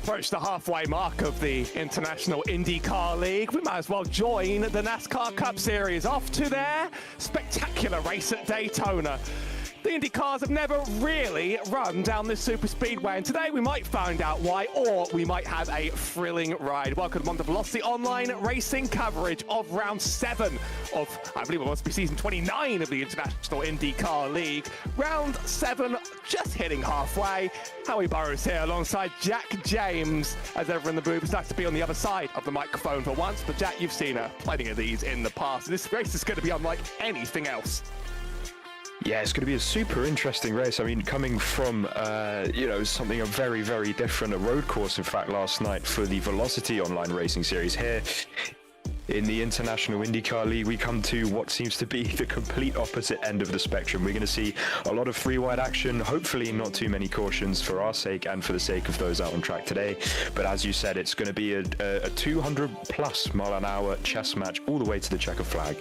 approach the halfway mark of the International IndyCar League, we might as well join the NASCAR Cup Series off to their spectacular race at Daytona. The Indy cars have never really run down this super speedway, and today we might find out why, or we might have a thrilling ride. Welcome to Velocity Online Racing coverage of round 7 of, I believe it must be season 29 of the International IndyCar League. Round 7 just hitting halfway. Howie Burrows here alongside Jack James as ever in the booth. It's nice to be on the other side of the microphone for once, but Jack, you've seen plenty of these in the past. This race is going to be unlike anything else. Yeah, it's going to be a super interesting race. I mean, coming from, something a very, very different, a road course, in fact, last night for the Velocity Online Racing Series here in the International IndyCar League, we come to what seems to be the complete opposite end of the spectrum. We're going to see a lot of free-wide action, hopefully not too many cautions for our sake and for the sake of those out on track today. But as you said, it's going to be a 200-plus mile-an-hour chess match all the way to the checkered flag.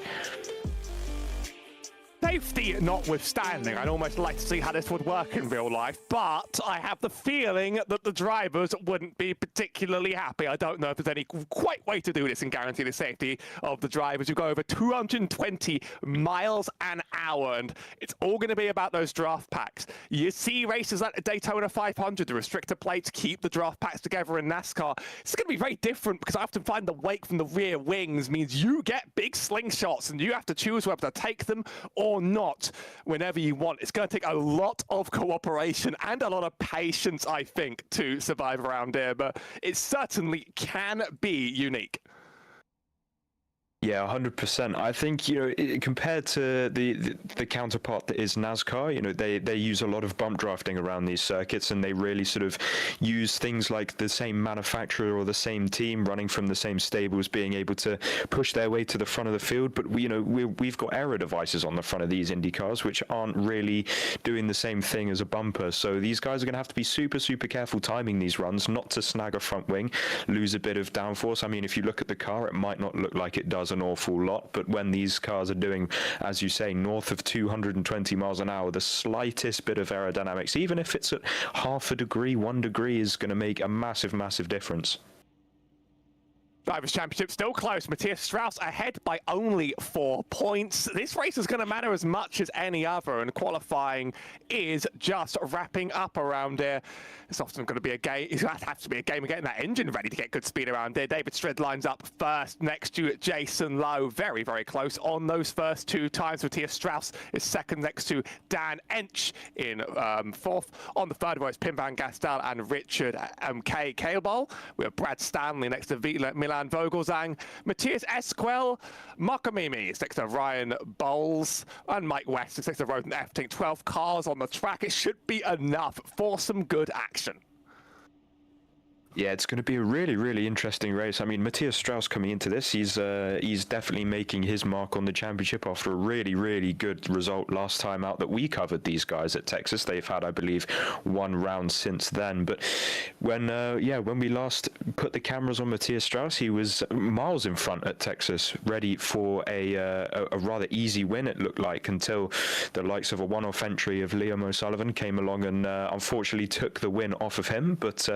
Safety notwithstanding, I'd almost like to see how this would work in real life, but I have the feeling that the drivers wouldn't be particularly happy. I don't know if there's any quite way to do this and guarantee the safety of the drivers who go over 220 miles an hour, and it's all going to be about those draft packs. You see races like the Daytona 500, the restrictor plates keep the draft packs together in NASCAR. It's going to be very different because I often find the wake from the rear wings means you get big slingshots and you have to choose whether to take them or not whenever you want. It's going to take a lot of cooperation and a lot of patience, I think, to survive around here, but it certainly can be unique. Yeah, 100%. I think, compared to the counterpart that is NASCAR, they use a lot of bump drafting around these circuits, and they really sort of use things like the same manufacturer or the same team running from the same stables being able to push their way to the front of the field. But we've got aero devices on the front of these Indy cars which aren't really doing the same thing as a bumper. So these guys are going to have to be super, super careful timing these runs, not to snag a front wing, lose a bit of downforce. I mean, if you look at the car, it might not look like it does an awful lot, but when these cars are doing, as you say, north of 220 miles an hour, the slightest bit of aerodynamics, even if it's at half a degree, 1 degree, is going to make a massive, massive difference. Drivers' Championship still close. Matthias Strauss ahead by only 4 points. This race is going to matter as much as any other, and qualifying is just wrapping up around here. It's often going to be a game. It has to be a game of getting that engine ready to get good speed around here. David Strid lines up first next to Jason Lowe. Very, very close on those first 2 times. Matthias Strauss is second next to Dan Ench in fourth. On the third row, it's Pim Van Gastel and Richard K. Kalebol. We have Brad Stanley next to Milan Vogelsang. Matthias Esquel, Mokamimi is next to Ryan Bowles, and Mike West is next to Roden Efting. 12 cars on the track. It should be enough for some good action. Yeah, it's going to be a really, really interesting race. I mean, Matthias Strauss coming into this, he's definitely making his mark on the championship after a really, really good result last time out that we covered these guys at Texas. They've had, I believe, 1 round since then. But when we last put the cameras on Matthias Strauss, he was miles in front at Texas, ready for a rather easy win, it looked like, until the likes of a one-off entry of Liam O'Sullivan came along and unfortunately took the win off of him. But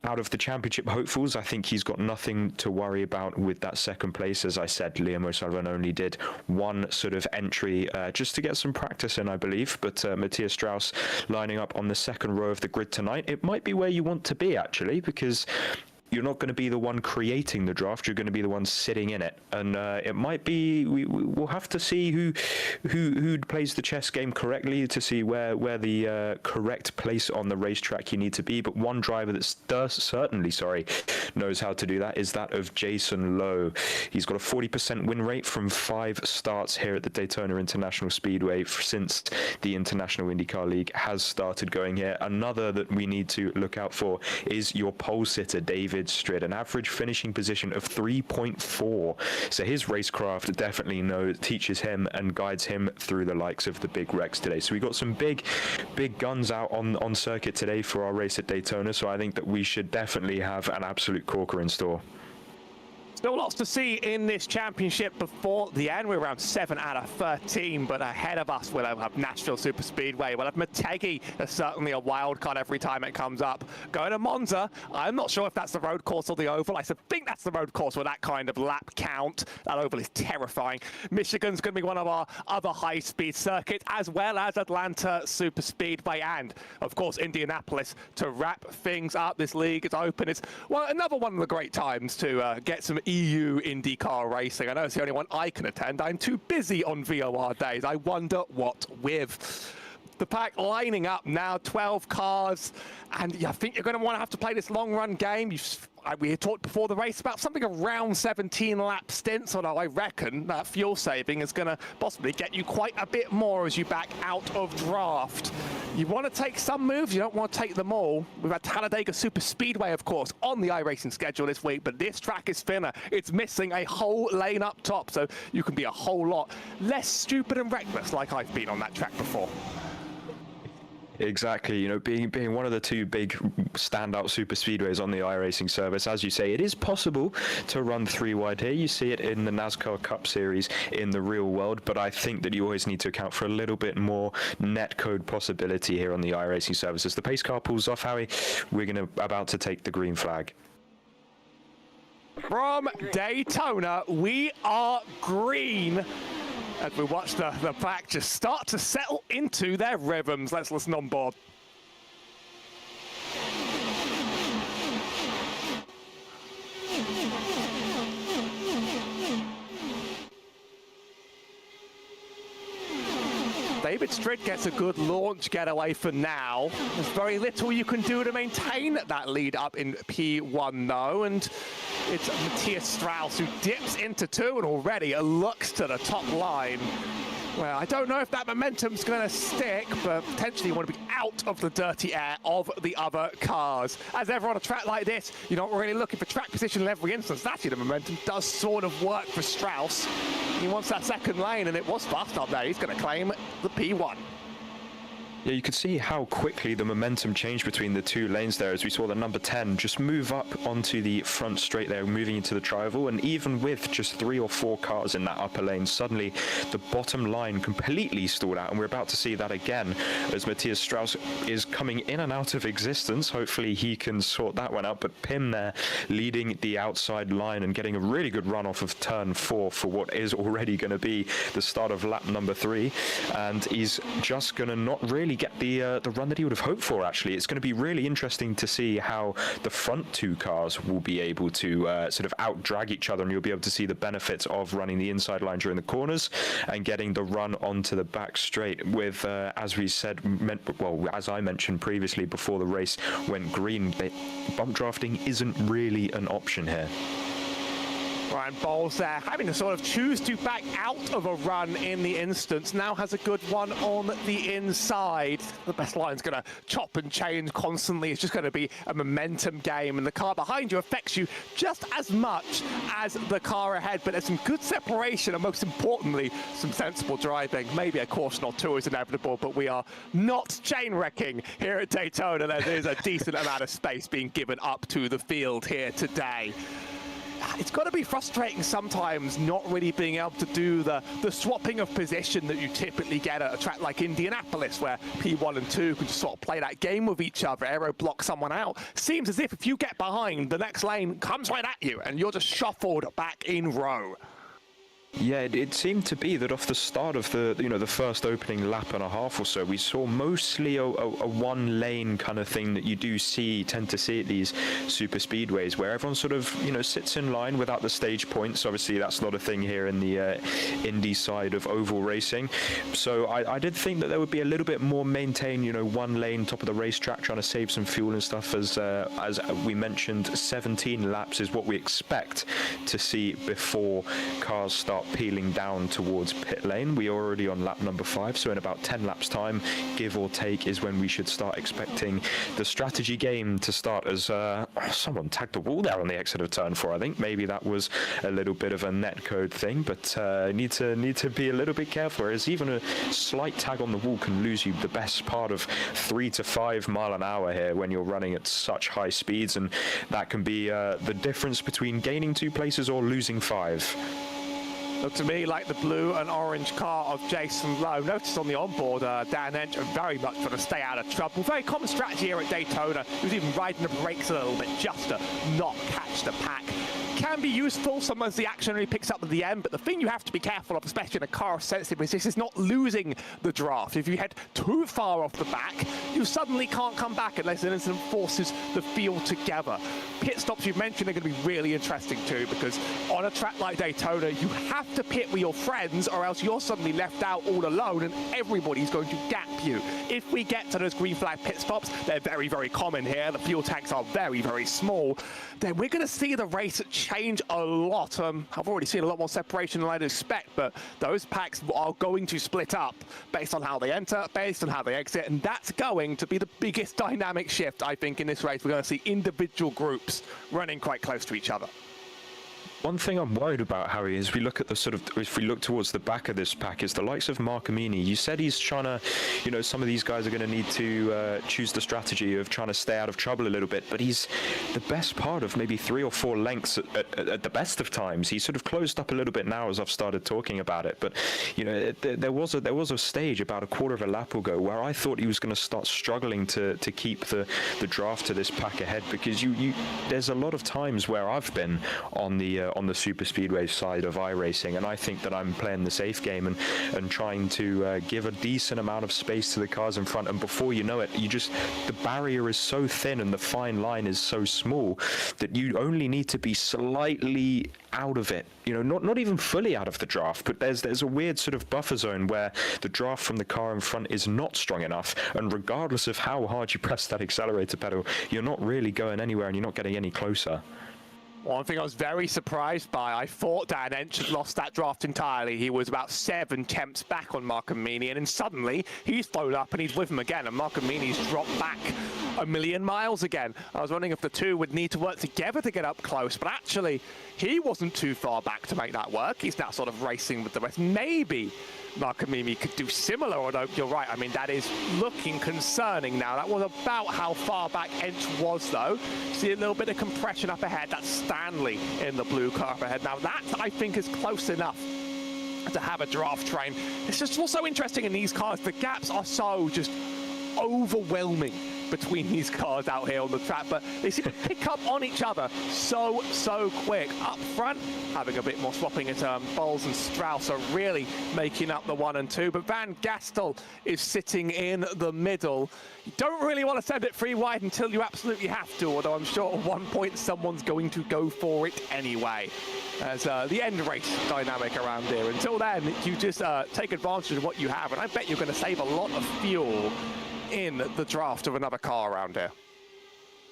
out of the championship hopefuls, I think he's got nothing to worry about with that second place. As I said, Liam O'Sullivan only did 1 sort of entry just to get some practice in, I believe. But Matthias Strauss lining up on the second row of the grid tonight. It might be where you want to be, actually, because you're not going to be the one creating the draft. You're going to be the one sitting in it, and it might be. We'll have to see who plays the chess game correctly to see where the correct place on the racetrack you need to be. But one driver that certainly knows how to do that is that of Jason Lowe. He's got a 40% win rate from 5 starts here at the Daytona International Speedway since the International IndyCar League has started going here. Another that we need to look out for is your pole sitter, David Strid, an average finishing position of 3.4. So his racecraft definitely teaches him and guides him through the likes of the big wrecks today. So we got some big guns out on circuit today for our race at Daytona. So I think that we should definitely have an absolute corker in store. Still lots to see in this championship before the end. We're around 7 out of 13, but ahead of us we'll have Nashville Superspeedway. We'll have Motegi, as certainly a wild card every time it comes up. Going to Monza, I'm not sure if that's the road course or the oval. I think that's the road course with that kind of lap count. That oval is terrifying. Michigan's going to be one of our other high-speed circuits, as well as Atlanta Superspeedway, and of course Indianapolis to wrap things up. This league is open. It's another one of the great times to get some EU IndyCar racing. I know it's the only one I can attend. I'm too busy on VOR days. I wonder what with. The pack lining up now, 12 cars, and I think you're going to want to have to play this long-run game. We had talked before the race about something around 17 lap stints, although I reckon that fuel saving is going to possibly get you quite a bit more as you back out of draft. You want to take some moves, you don't want to take them all. We've had Talladega Superspeedway, of course, on the iRacing schedule this week, but this track is thinner. It's missing a whole lane up top, so you can be a whole lot less stupid and reckless like I've been on that track before. Exactly, you know, being one of the two big standout super speedways on the iRacing service, as you say, it is possible to run 3 wide here. You see it in the NASCAR Cup Series in the real world, but I think that you always need to account for a little bit more netcode possibility here on the iRacing service. As the pace car pulls off, Howie, we're about to take the green flag. From Daytona, we are green. As we watch the pack just start to settle into their rhythms. Let's listen on board. David Stritt gets a good launch getaway for now. There's very little you can do to maintain that lead up in P1 though, and it's Matthias Strauss who dips into 2 and already looks to the top line. Well, I don't know if that momentum's going to stick, but potentially you want to be out of the dirty air of the other cars. As ever on a track like this, you're not really looking for track position in every instance. Actually, the momentum does sort of work for Strauss. He wants that second lane, and it was fast up there. He's going to claim the P1. Yeah, you could see how quickly the momentum changed between the 2 lanes there as we saw the number 10 just move up onto the front straight there, moving into the tri-oval, and even with just 3 or 4 cars in that upper lane, suddenly the bottom line completely stalled out, and we're about to see that again as Matthias Strauss is coming in and out of existence. Hopefully he can sort that one out, but Pim there leading the outside line and getting a really good run off of turn 4 for what is already going to be the start of lap number 3, and he's just going to not really get the run that he would have hoped for. Actually, it's going to be really interesting to see how the front 2 cars will be able to sort of out drag each other, and you'll be able to see the benefits of running the inside line during the corners and getting the run onto the back straight with as we said, as I mentioned previously before the race went green, bump drafting isn't really an option here. Ryan Bowles there, having to sort of choose to back out of a run in the instance, now has a good one on the inside. The best line's going to chop and change constantly. It's just going to be a momentum game, and the car behind you affects you just as much as the car ahead, but there's some good separation and most importantly, some sensible driving. Maybe a caution or 2 is inevitable, but we are not chain wrecking here at Daytona. There is a decent amount of space being given up to the field here today. It's got to be frustrating sometimes not really being able to do the swapping of position that you typically get at a track like Indianapolis, where P1 and 2 can just sort of play that game with each other, aero block someone out. Seems as if you get behind, the next lane comes right at you and you're just shuffled back in row. Yeah, it seemed to be that off the start of the first opening lap and a half or so, we saw mostly a 1-lane kind of thing that you tend to see at these super speedways, where everyone sort of sits in line without the stage points. Obviously, that's not a thing here in the Indy side of oval racing. So I did think that there would be a little bit more maintained, 1 lane top of the racetrack, trying to save some fuel and stuff. As we mentioned, 17 laps is what we expect to see before cars start start peeling down towards pit lane. We're already on lap number 5, so in about 10 laps time, give or take, is when we should start expecting the strategy game to start. As someone tagged the wall there on the exit of turn 4. I think maybe that was a little bit of a netcode thing, but need to be a little bit careful, as even a slight tag on the wall can lose you the best part of 3 to 5 mile an hour here when you're running at such high speeds, and that can be the difference between gaining 2 places or losing 5. Looked to me like the blue and orange car of Jason Lowe. Notice on the onboard, Dan Hench very much trying to stay out of trouble. Very common strategy here at Daytona. He was even riding the brakes a little bit just to not catch the pack. Can be useful. Sometimes the action only picks up at the end, but the thing you have to be careful of, especially in a car as sensitive as this, is not losing the draft. If you head too far off the back, you suddenly can't come back unless an incident forces the field together. Pit stops you've mentioned are going to be really interesting too, because on a track like Daytona, you have to pit with your friends, or else you're suddenly left out all alone and everybody's going to gap you. If we get to those green flag pit stops, they're very, very common here. The fuel tanks are very, very small. Then we're going to see the race change a lot. I've already seen a lot more separation than I'd expect, but those packs are going to split up based on how they enter, based on how they exit, and that's going to be the biggest dynamic shift, I think, in this race. We're going to see individual groups running quite close to each other. One thing I'm worried about, Harry, is we look at the sort of, if we look towards the back of this pack, is the likes of Mark Amini. You said he's trying to, you know, some of these guys are going to need to choose the strategy of trying to stay out of trouble a little bit, but he's the best part of maybe 3 or 4 lengths at the best of times. He's sort of closed up a little bit now as I've started talking about it, but, you know, there was a stage about a quarter of a lap ago where I thought he was going to start struggling to keep the draft to this pack ahead, because there's a lot of times where I've been on the super speedway side of iRacing, and I think that I'm playing the safe game and trying to give a decent amount of space to the cars in front, and before you know it, the barrier is so thin and the fine line is so small that you only need to be slightly out of it, you know, not even fully out of the draft, but there's a weird sort of buffer zone where the draft from the car in front is not strong enough, and regardless of how hard you press that accelerator pedal, you're not really going anywhere and you're not getting any closer. One thing I was very surprised by, I thought Dan Hench had lost that draft entirely. He was about 7 tenths back on Mark Amini, and then suddenly he's flown up and he's with him again, and Mark Amini's dropped back a million miles again. I was wondering if the two would need to work together to get up close, but actually he wasn't too far back to make that work. He's now sort of racing with the rest. Maybe Mark Amini could do similar, although you're right. I mean, that is looking concerning now. That was about how far back Hench was, though. See a little bit of compression up ahead. That's Stanley in the blue car up ahead. Now, that, I think, is close enough to have a draft train. It's just also interesting in these cars. The gaps are so just overwhelming between these cars out here on the track, but they seem to pick up on each other so quick. Up front, having a bit more swapping at Bowles and Strauss are really making up the 1 and 2, but Van Gastel is sitting in the middle. You don't really want to send it free wide until you absolutely have to, although I'm sure at one point someone's going to go for it anyway. As the end race dynamic around here. Until then, you just take advantage of what you have, and I bet you're going to save a lot of fuel in the draft of another car around here.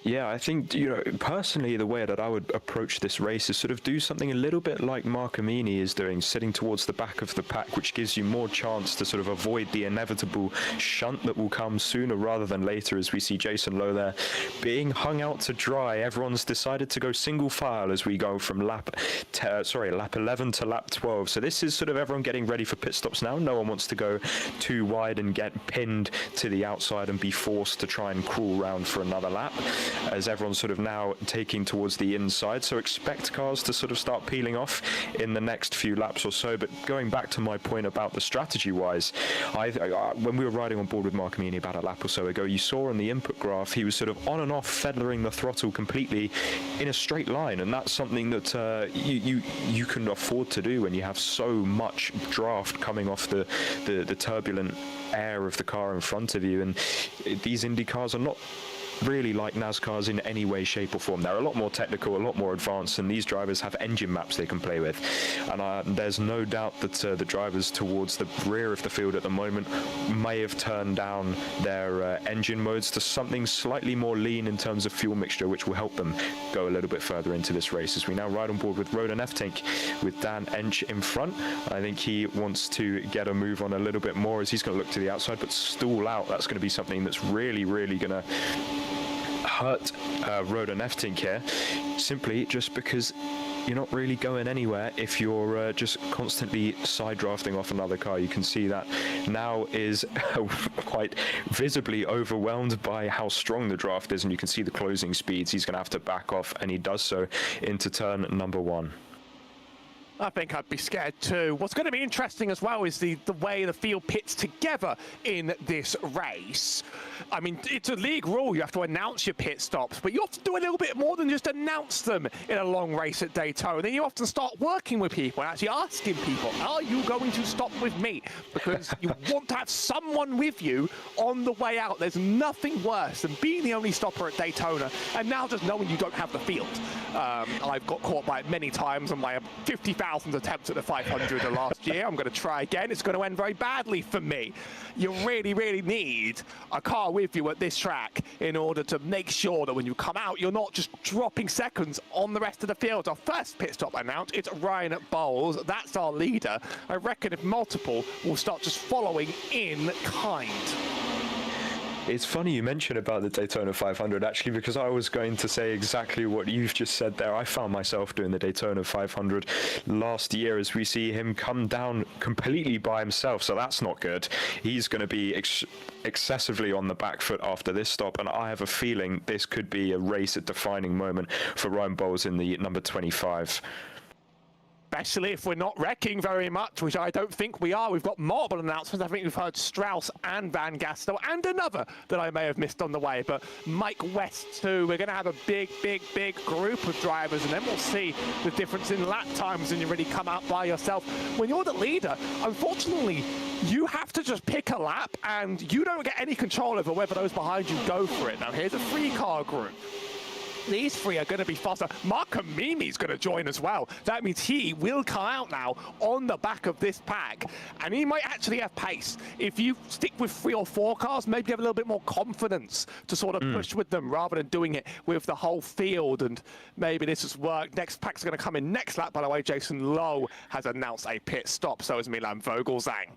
Yeah, I think, you know, personally, the way that I would approach this race is sort of do something a little bit like Mark Amini is doing, sitting towards the back of the pack, which gives you more chance to sort of avoid the inevitable shunt that will come sooner rather than later, as we see Jason Lowe there being hung out to dry. Everyone's decided to go single file as we go from lap 11 to lap 12. So this is sort of everyone getting ready for pit stops now. No one wants to go too wide and get pinned to the outside and be forced to try and crawl around for another lap, as everyone's sort of now taking towards the inside. So expect cars to sort of start peeling off in the next few laps or so. But going back to my point about the strategy-wise, when we were riding on board with Mark Amini about a lap or so ago, you saw on the input graph he was sort of on and off feathering the throttle completely in a straight line, and that's something that you can afford to do when you have so much draft coming off the turbulent air of the car in front of you. And these Indy cars are not really like NASCARs in any way, shape or form. They're a lot more technical, a lot more advanced, and these drivers have engine maps they can play with. And there's no doubt that the drivers towards the rear of the field at the moment may have turned down their engine modes to something slightly more lean in terms of fuel mixture, which will help them go a little bit further into this race. As we now ride on board with Rodan Eftink with Dan Ench in front. I think he wants to get a move on a little bit more as he's going to look to the outside, but stall out. That's going to be something that's really going to hurt Rodan Eftink here, simply just because you're not really going anywhere if you're just constantly side drafting off another car. You can see that now is quite visibly overwhelmed by how strong the draft is, and you can see the closing speeds. He's going to have to back off, and he does so into turn number 1. I think I'd be scared too. What's going to be interesting as well is the way the field pits together in this race. I mean, it's a league rule. You have to announce your pit stops, but you have to do a little bit more than just announce them in a long race at Daytona. Then you often start working with people and actually asking people, are you going to stop with me? Because you want to have someone with you on the way out. There's nothing worse than being the only stopper at Daytona and now just knowing you don't have the field. I've got caught by it many times on my 50,000 attempts at the 500 last year. I'm going to try again. It's going to end very badly for me. You really need a car with you at this track in order to make sure that when you come out, you're not just dropping seconds on the rest of the field. Our first pit stop announced, it's Ryan Bowles. That's our leader. I reckon if multiple will start just following in kind. It's funny you mention about the Daytona 500, actually, because I was going to say exactly what you've just said there. I found myself doing the Daytona 500 last year as we see him come down completely by himself, so that's not good. He's going to be excessively on the back foot after this stop, and I have a feeling this could be a race-defining moment for Ryan Bowles in the number 25. Especially if we're not wrecking very much, which I don't think we are. We've got multiple announcements. I think we've heard Strauss and Van Gastel and another that I may have missed on the way. But Mike West too. We're going to have a big group of drivers, and then we'll see the difference in lap times when you really come out by yourself. When you're the leader, unfortunately, you have to just pick a lap, and you don't get any control over whether those behind you go for it. Now, here's a 3-car group. These 3 are going to be faster. Mark Kamimi's going to join as well. That means he will come out now on the back of this pack, and he might actually have pace. If you stick with 3 or 4 cars, maybe have a little bit more confidence to sort of push with them rather than doing it with the whole field, and maybe this has worked. Next pack's going to come in next lap, by the way. Jason Lowe has announced a pit stop, so is Milan Vogelsang.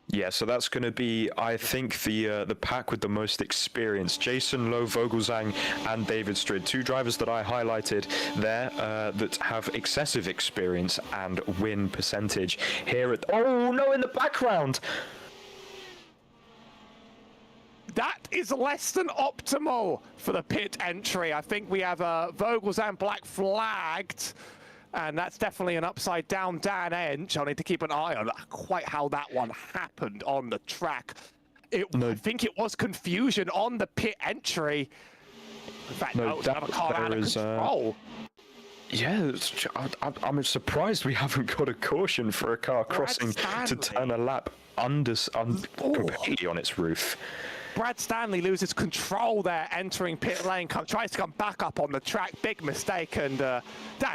Yeah, so that's going to be, I think, the pack with the most experience. Jason Lowe, Vogelsang, and David Strid, 2 drivers that I highlighted there that have excessive experience and win percentage here at... Oh, no, in the background! That is less than optimal for the pit entry. I think we have Vogelsang black flagged. And that's definitely an upside down Dan Ench. I'll need to keep an eye on quite how that one happened on the track. I think it was confusion on the pit entry. In fact, no, it was another car out of control. Yeah, I'm surprised we haven't got a caution for a car crossing to turn a lap completely on its roof. Brad Stanley loses control there, entering pit lane, tries to come back up on the track. Big mistake, and Dan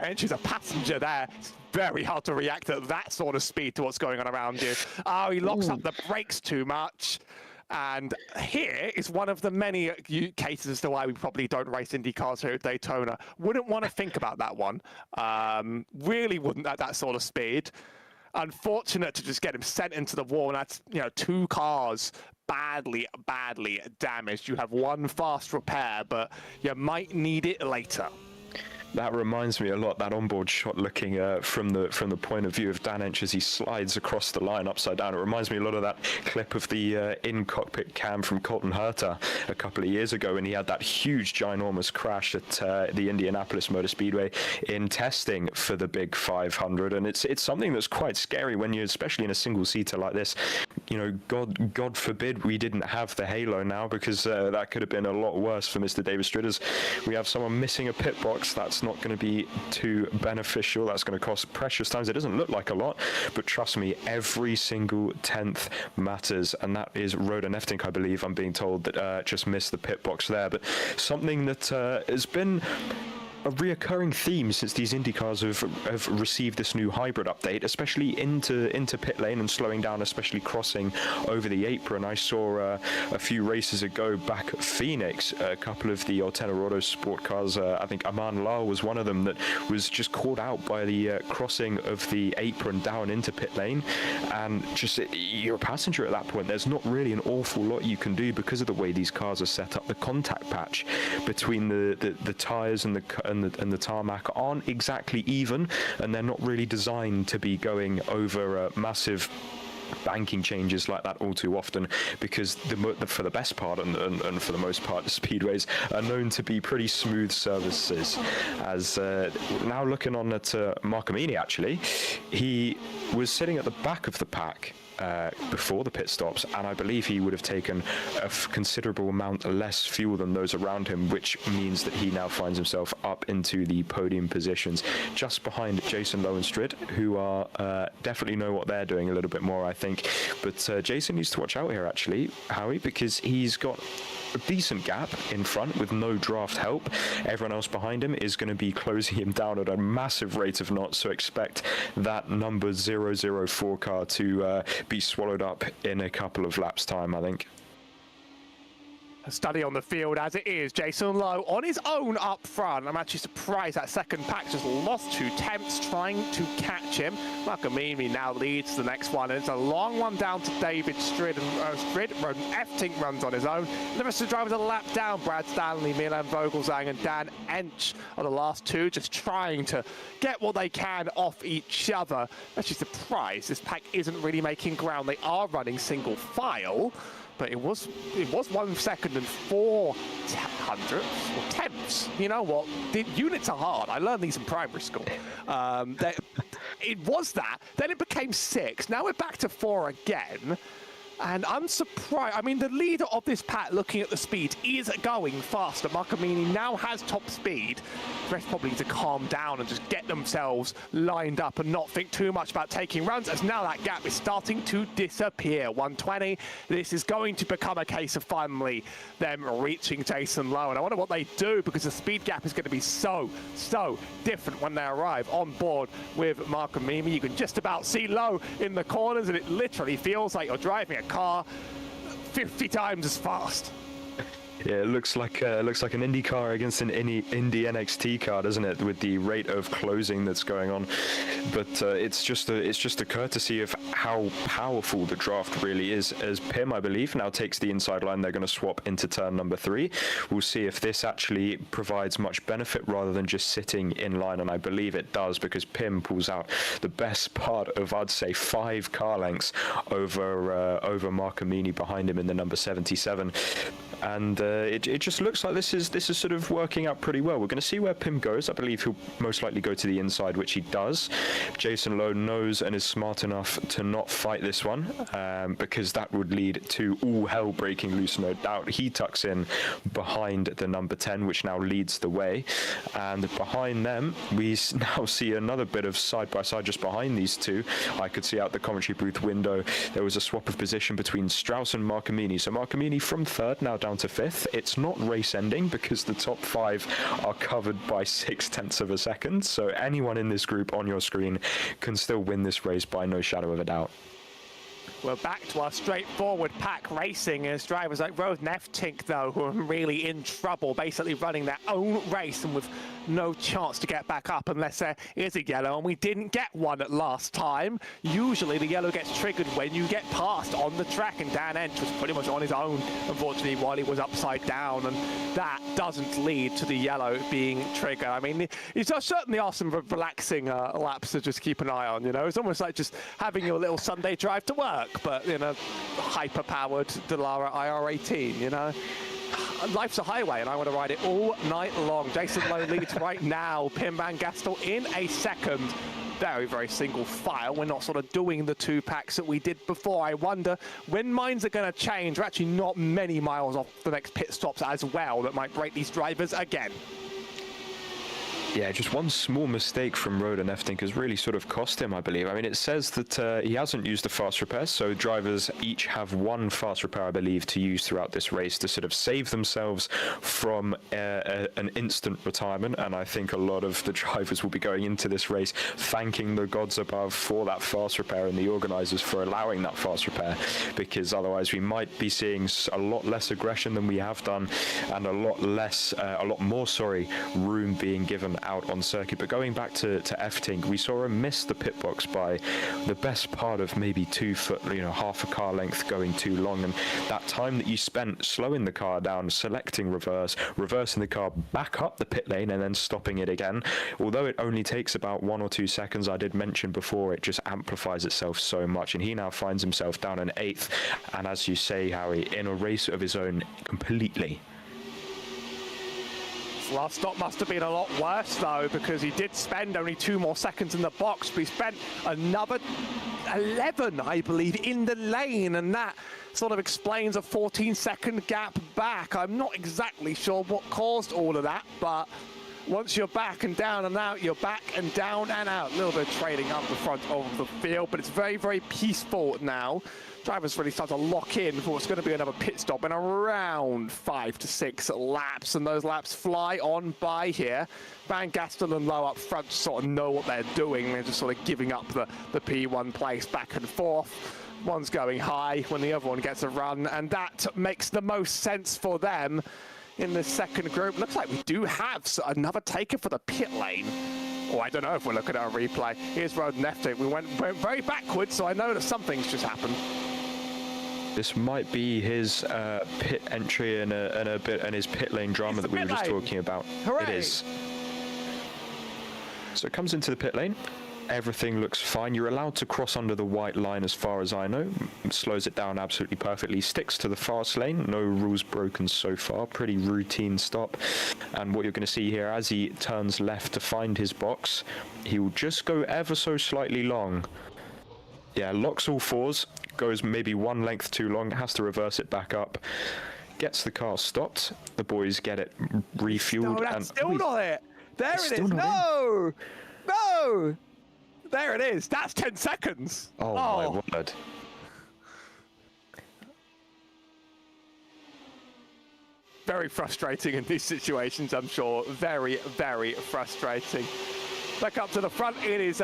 Ench is a passenger there. It's very hard to react at that sort of speed to what's going on around you. Oh, he locks up the brakes too much. And here is one of the many cases as to why we probably don't race IndyCars here at Daytona. Wouldn't want to think about that one. Really wouldn't at that sort of speed. Unfortunate to just get him sent into the wall, and that's, 2 cars badly damaged. You have 1 fast repair, but you might need it later. That reminds me a lot, that onboard shot looking from the point of view of Dan Ench as he slides across the line upside down. It reminds me a lot of that clip of the in-cockpit cam from Colton Herta a couple of years ago when he had that huge, ginormous crash at the Indianapolis Motor Speedway in testing for the big 500. And it's something that's quite scary when you're, especially in a single-seater like this. God forbid we didn't have the halo now, because that could have been a lot worse for Mr. David Stridders. We have someone missing a pit box. That's that's not going to be too beneficial. That's going to cost precious times. It doesn't look like a lot, but trust me, every single tenth matters, and that is Roda Neftink, I believe. I'm being told that just missed the pit box there, but something that has been a reoccurring theme since these IndyCars have received this new hybrid update, especially into pit lane and slowing down, especially crossing over the apron. I saw a few races ago back at Phoenix, a couple of the Autodromo sport cars, I think Aman Lal was one of them, that was just caught out by the crossing of the apron down into pit lane, and just you're a passenger at that point. There's not really an awful lot you can do because of the way these cars are set up. The contact patch between the tyres and the tarmac aren't exactly even, and they're not really designed to be going over massive banking changes like that all too often, because for the best part and for the most part, the speedways are known to be pretty smooth surfaces. As now looking on at Marcomini, actually, he was sitting at the back of the pack before the pit stops, and I believe he would have taken a considerable amount less fuel than those around him, which means that he now finds himself up into the podium positions, just behind Jason Lowe and Strid, who are definitely know what they're doing a little bit more, I think. But Jason needs to watch out here, actually, Howie, because he's got a decent gap in front with no draft help. Everyone else behind him is going to be closing him down at a massive rate of knots, so expect that number 004 car to be swallowed up in a couple of laps time, I think. A study on the field as it is. Jason Lowe on his own up front. I'm actually surprised that second pack just lost 2 attempts trying to catch him. Marcomini now leads the next one, and it's a long one down to David Strid. And Eftink runs on his own. The rest of the drivers are lapped down. Brad Stanley, Milan Vogelsang, and Dan Ench are the last two, just trying to get what they can off each other. Actually surprised this pack isn't really making ground. They are running single file, but it was 1 second and 4 hundredths or tenths. You know what? The units are hard. I learned these in primary school. It was that. Then it became 6. Now we're back to 4 again. And I'm surprised. I mean, the leader of this pack, looking at the speed, is going faster. Marcomini now has top speed. The rest probably need to calm down and just get themselves lined up and not think too much about taking runs, as now that gap is starting to disappear. 120. This is going to become a case of finally them reaching Jason Lowe. And I wonder what they do, because the speed gap is going to be so different when they arrive on board with Marcomini. You can just about see Lowe in the corners, and it literally feels like you're driving a car 50 times as fast. Yeah, it looks like an Indy car against an Indy NXT car, doesn't it? With the rate of closing that's going on, but it's just a courtesy of how powerful the draft really is. As Pim, I believe, now takes the inside line, they're going to swap into turn number 3. We'll see if this actually provides much benefit rather than just sitting in line, and I believe it does, because Pim pulls out the best part of, I'd say, 5 car lengths over Marcomini behind him in the number 77. And it just looks like this is sort of working out pretty well. We're going to see where Pim goes. I believe he'll most likely go to the inside, which he does. Jason Lowe knows and is smart enough to not fight this one, because that would lead to all hell breaking loose, no doubt. He tucks in behind the number 10, which now leads the way. And behind them, we now see another bit of side-by-side just behind these two. I could see out the commentary booth window, there was a swap of position between Strauss and Marcomini. So Marcomini from 3rd, now down to 5th. It's not race ending because the top 5 are covered by 0.6 of a second, so anyone in this group on your screen can still win this race by no shadow of a doubt. We're back to our straightforward pack racing, as drivers like Road Neftink, though, who are really in trouble, basically running their own race and with no chance to get back up unless there is a yellow, and we didn't get one at last time. Usually the yellow gets triggered when you get past on the track, and Dan Ench was pretty much on his own, unfortunately, while he was upside down, and that doesn't lead to the yellow being triggered. I mean, there certainly are some relaxing laps to just keep an eye on, you know. It's almost like just having your little Sunday drive to work, but in a hyper-powered Dallara IR18, you know. Life's a highway, and I want to ride it all night long. Jason Lowe leads right now. Pim Van Gastel in a second. Very single file. We're not sort of doing the 2 packs that we did before. I wonder when minds are going to change. We're actually not many miles off the next pit stops as well that might break these drivers again. Yeah, just one small mistake from Rodan Efting has really sort of cost him, I believe. I mean, it says that he hasn't used the fast repair, so drivers each have one fast repair, I believe, to use throughout this race to sort of save themselves from an instant retirement. And I think a lot of the drivers will be going into this race thanking the gods above for that fast repair and the organisers for allowing that fast repair, because otherwise we might be seeing a lot less aggression than we have done, and a lot more room being given out on circuit. But going back to Efting, we saw him miss the pit box by the best part of maybe 2 foot, half a car length going too long, and that time that you spent slowing the car down, selecting reversing the car back up the pit lane and then stopping it again, although it only takes about 1 or 2 seconds, I did mention before, it just amplifies itself so much, and he now finds himself down in 8th, and as you say, Howie, in a race of his own completely. Last stop must have been a lot worse, though, because he did spend only 2 more seconds in the box, but he spent another 11, I believe, in the lane, and that sort of explains a 14-second gap back. I'm not exactly sure what caused all of that, but once you're back and down and out, you're back and down and out. A little bit of trading up the front of the field, but it's very, very peaceful now. Drivers really start to lock in for what's going to be another pit stop in around 5 to 6 laps, and those laps fly on by here. Van Gastel and Lowe up front sort of know what they're doing. They're just sort of giving up the P1 place back and forth. One's going high when the other one gets a run, and that makes the most sense for them in the second group. Looks like we do have another taker for the pit lane. Oh, I don't know if we're looking at a replay. Here's Rodan Efting. We went very backwards, so I know that something's just happened. This might be his pit entry and his pit lane drama that we were just talking about. Hooray. It is. So it comes into the pit lane. Everything looks fine. You're allowed to cross under the white line as far as I know. Slows it down absolutely perfectly. Sticks to the fast lane. No rules broken so far. Pretty routine stop. And what you're going to see here, as he turns left to find his box, he will just go ever so slightly long. Yeah, locks all fours. Goes maybe 1 length too long. Has to reverse it back up. Gets the car stopped. The boys get it refueled. No, that's still not it. There it is. No! No! There it is. That's 10 seconds. Oh my word. Very frustrating in these situations, I'm sure. Very, very frustrating. Back up to the front, it is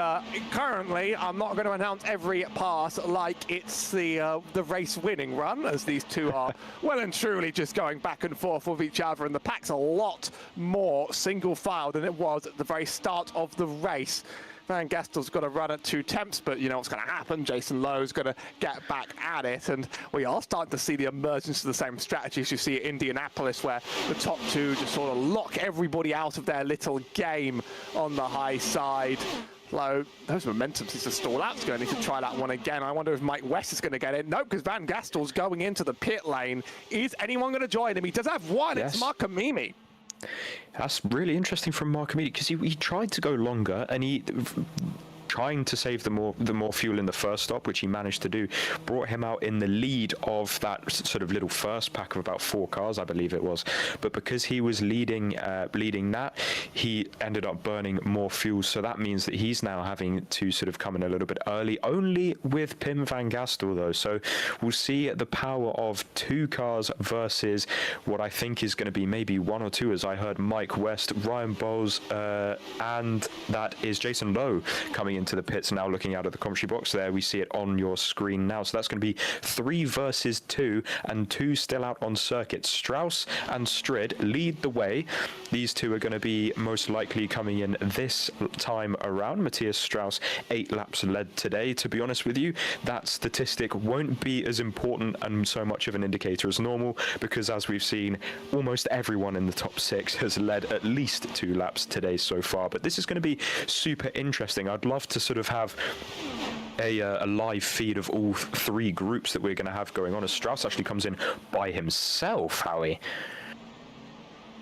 currently, I'm not going to announce every pass like it's the race winning run, as these two are well and truly just going back and forth with each other, and the pack's a lot more single file than it was at the very start of the race. Van Gastel's got to run at 2 temps, but you know what's going to happen. Jason Lowe's going to get back at it, and we are starting to see the emergence of the same strategies you see at Indianapolis, where the top 2 just sort of lock everybody out of their little game on the high side. Lowe, those momentum seems to stall out. He's going to need to try that one again. I wonder if Mike West is going to get it. Nope, because Van Gastel's going into the pit lane. Is anyone going to join him? He does have one. Yes. It's Mark Amimi. That's really interesting from Mark Amidi, because he tried to go longer, and he trying to save the more fuel in the first stop, which he managed to do, brought him out in the lead of that sort of little first pack of about 4 cars, I believe it was. But because he was leading that, he ended up burning more fuel. So that means that he's now having to sort of come in a little bit early, only with Pim Van Gastel though. So we'll see the power of 2 cars versus what I think is going to be maybe 1 or 2, as I heard Mike West, Ryan Bowles, and that is Jason Lowe coming into the pits. Now looking out of the commentary box there, we see it on your screen now. So that's going to be 3 versus 2, and 2 still out on circuit. Strauss and Strid lead the way. These 2 are going to be most likely coming in this time around. Matthias Strauss 8 laps led today. To be honest with you, that statistic won't be as important and so much of an indicator as normal, because as we've seen, almost everyone in the top 6 has led at least 2 laps today so far. But this is going to be super interesting. I'd love to sort of have a live feed of all 3 groups that we're going to have going on, as Strauss actually comes in by himself, Howie.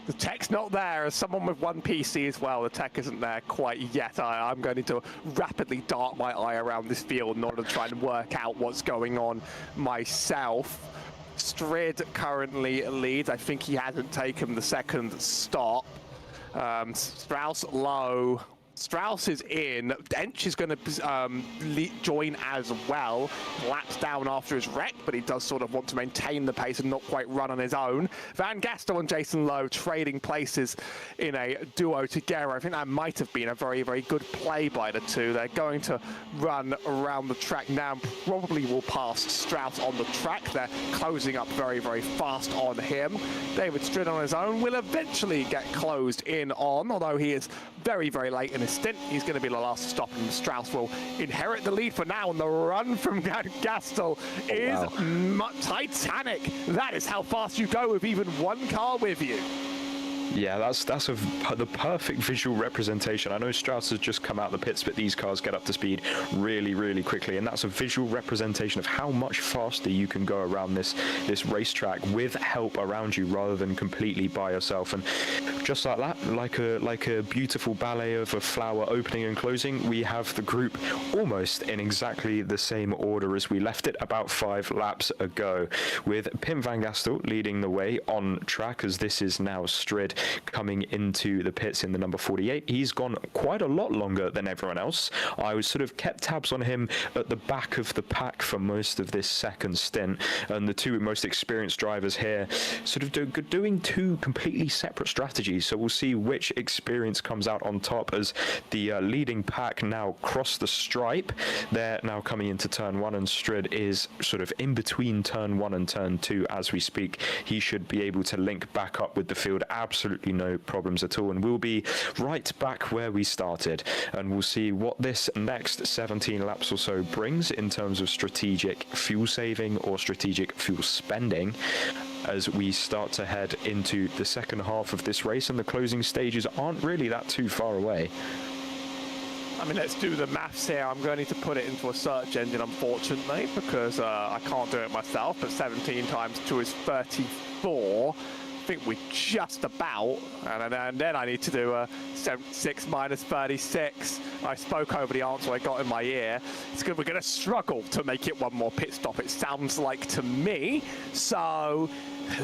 The tech's not there. As someone with 1 PC as well, the tech isn't there quite yet. I'm going to rapidly dart my eye around this field in order to try and work out what's going on myself. Strid currently leads. I think he hasn't taken the second stop. Strauss low. Strauss is in. Dench is going to join as well. Laps down after his wreck, but he does sort of want to maintain the pace and not quite run on his own. Van Gastel and Jason Lowe trading places in a duo together. I think that might have been a very, very good play by the two. They're going to run around the track now. Probably will pass Strauss on the track. They're closing up very, very fast on him. David Strid on his own will eventually get closed in on, although he is very, very late in his stint. He's going to be the last to stop, and Strauss will inherit the lead for now. And the run from Gastel is titanic. That is how fast you go with even one car with you. Yeah, that's the perfect visual representation. I know Strauss has just come out the pits, but these cars get up to speed really, really quickly, and that's a visual representation of how much faster you can go around this racetrack with help around you rather than completely by yourself. And just like that, like a beautiful ballet of a flower opening and closing, we have the group almost in exactly the same order as we left it about 5 laps ago, with Pim van Gastel leading the way on track, as this is now Strid coming into the pits in the number 48. He's gone quite a lot longer than everyone else. I was sort of kept tabs on him at the back of the pack for most of this second stint, and the two most experienced drivers here sort of doing two completely separate strategies. So we'll see which experience comes out on top as the leading pack now cross the stripe. They're now coming into turn 1, and Strid is sort of in between turn 1 and turn 2 as we speak. He should be able to link back up with the field absolutely no problems at all, and we'll be right back where we started, and we'll see what this next 17 laps or so brings in terms of strategic fuel saving or strategic fuel spending as we start to head into the second half of this race, and the closing stages aren't really that too far away. I mean, let's do the maths here. I'm going to need to put it into a search engine, unfortunately, because I can't do it myself, but 17 times 2 is 34. I think we're just about, and then I need to do 6 minus 36. I spoke over the answer I got in my ear. We're going to struggle to make it one more pit stop, it sounds like to me. So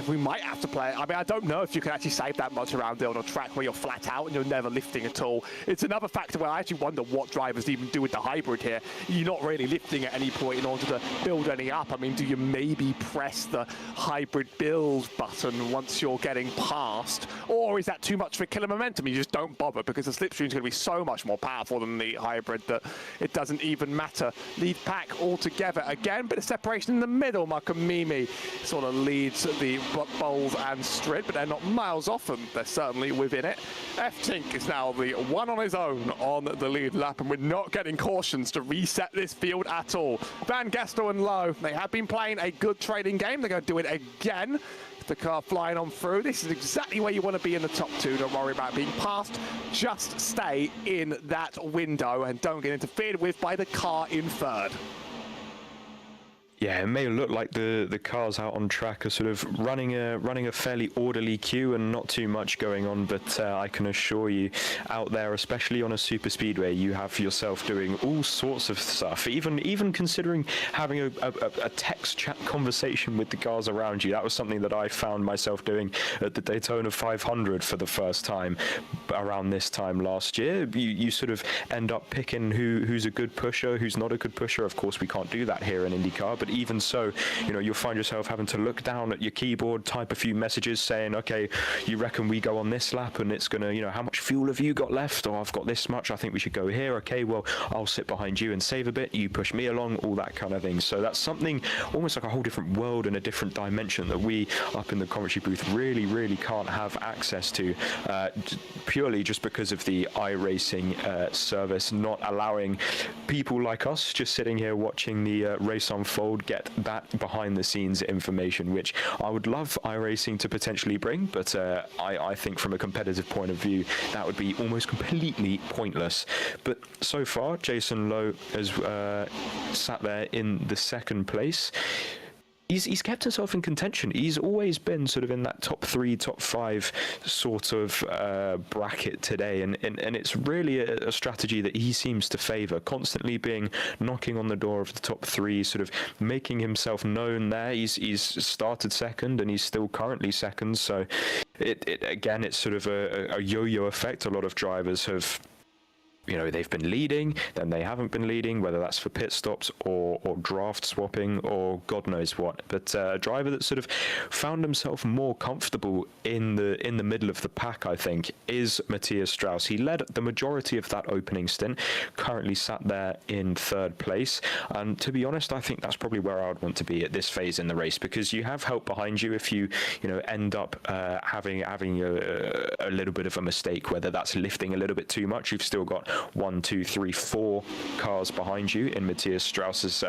we might have to play it. I mean, I don't know if you can actually save that much around there on a track where you're flat out and you're never lifting at all. It's another factor where I actually wonder what drivers even do with the hybrid here. You're not really lifting at any point in order to build any up. I mean, do you maybe press the hybrid build button once you're getting past? Or is that too much for killer momentum? You just don't bother because the slipstream is going to be so much more powerful than the hybrid that it doesn't even matter. Lead pack all together again, bit of separation in the middle. Makamimi sort of leads the Bowles and Strid, but they're not miles off them. They're certainly within it. F-Tink is now the one on his own on the lead lap, and we're not getting cautions to reset this field at all. Van Gastel and Lowe, they have been playing a good trading game. They're going to do it again. The car flying on through. This is exactly where you want to be in the top 2. Don't worry about being passed. Just stay in that window and don't get interfered with by the car in third. Yeah, it may look like the cars out on track are sort of running a fairly orderly queue and not too much going on, but I can assure you out there, especially on a super speedway, you have yourself doing all sorts of stuff, even considering having a text chat conversation with the cars around you. That was something that I found myself doing at the Daytona 500 for the first time around this time last year. You sort of end up picking who's a good pusher, who's not a good pusher. Of course, we can't do that here in IndyCar, but even so, you'll find yourself having to look down at your keyboard, type a few messages saying, okay, you reckon we go on this lap and it's gonna, how much fuel have you got left? Or I've got this much, I think we should go here. Okay, well, I'll sit behind you and save a bit, you push me along, all that kind of thing. So that's something almost like a whole different world and a different dimension that we up in the commentary booth really can't have access to, purely just because of the iRacing service not allowing people like us just sitting here watching the race unfold get that behind the scenes information, which I would love iRacing to potentially bring, but I think from a competitive point of view that would be almost completely pointless. But so far Jason Lowe has sat there in the second place. He's kept himself in contention. He's always been sort of in that top 3, top 5 sort of bracket today, and it's really a strategy that he seems to favour, constantly knocking on the door of the top 3, sort of making himself known there. He's started second and he's still currently second, so again, it's sort of a yo-yo effect. A lot of drivers have, they've been leading, then they haven't been leading, whether that's for pit stops or draft swapping or God knows what. But a driver that sort of found himself more comfortable in the middle of the pack, I think, is Matthias Strauss. He led the majority of that opening stint, currently sat there in third place. And to be honest, I think that's probably where I would want to be at this phase in the race, because you have help behind you if you end up having a little bit of a mistake, whether that's lifting a little bit too much. You've still got 1, 2, 3, 4 cars behind you in Matthias Strauss's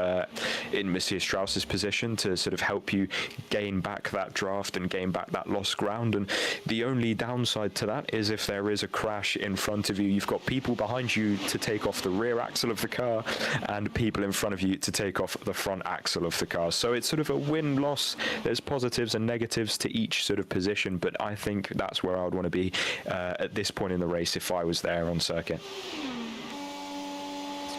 position to sort of help you gain back that draft and gain back that lost ground. And the only downside to that is if there is a crash in front of you, you've got people behind you to take off the rear axle of the car and people in front of you to take off the front axle of the car. So it's sort of a win-loss. There's positives and negatives to each sort of position, but I think that's where I would want to be at this point in the race if I was there on circuit.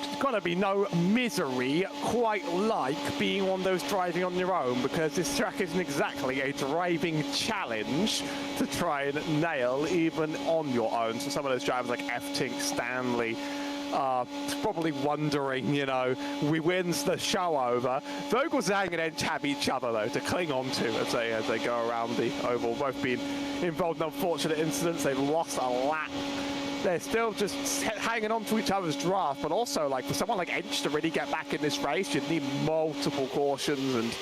It's got to be no misery quite like being one of those driving on your own, because this track isn't exactly a driving challenge to try and nail even on your own. So some of those drivers like F-Tink, Stanley, probably wondering, we wins the show over. Vogelsang and Ench have each other though to cling on to as they go around the oval. Both been involved in unfortunate incidents. They've lost a lap. They're still just hanging on to each other's draft, but also, like, for someone like Ench to really get back in this race, you'd need multiple cautions, and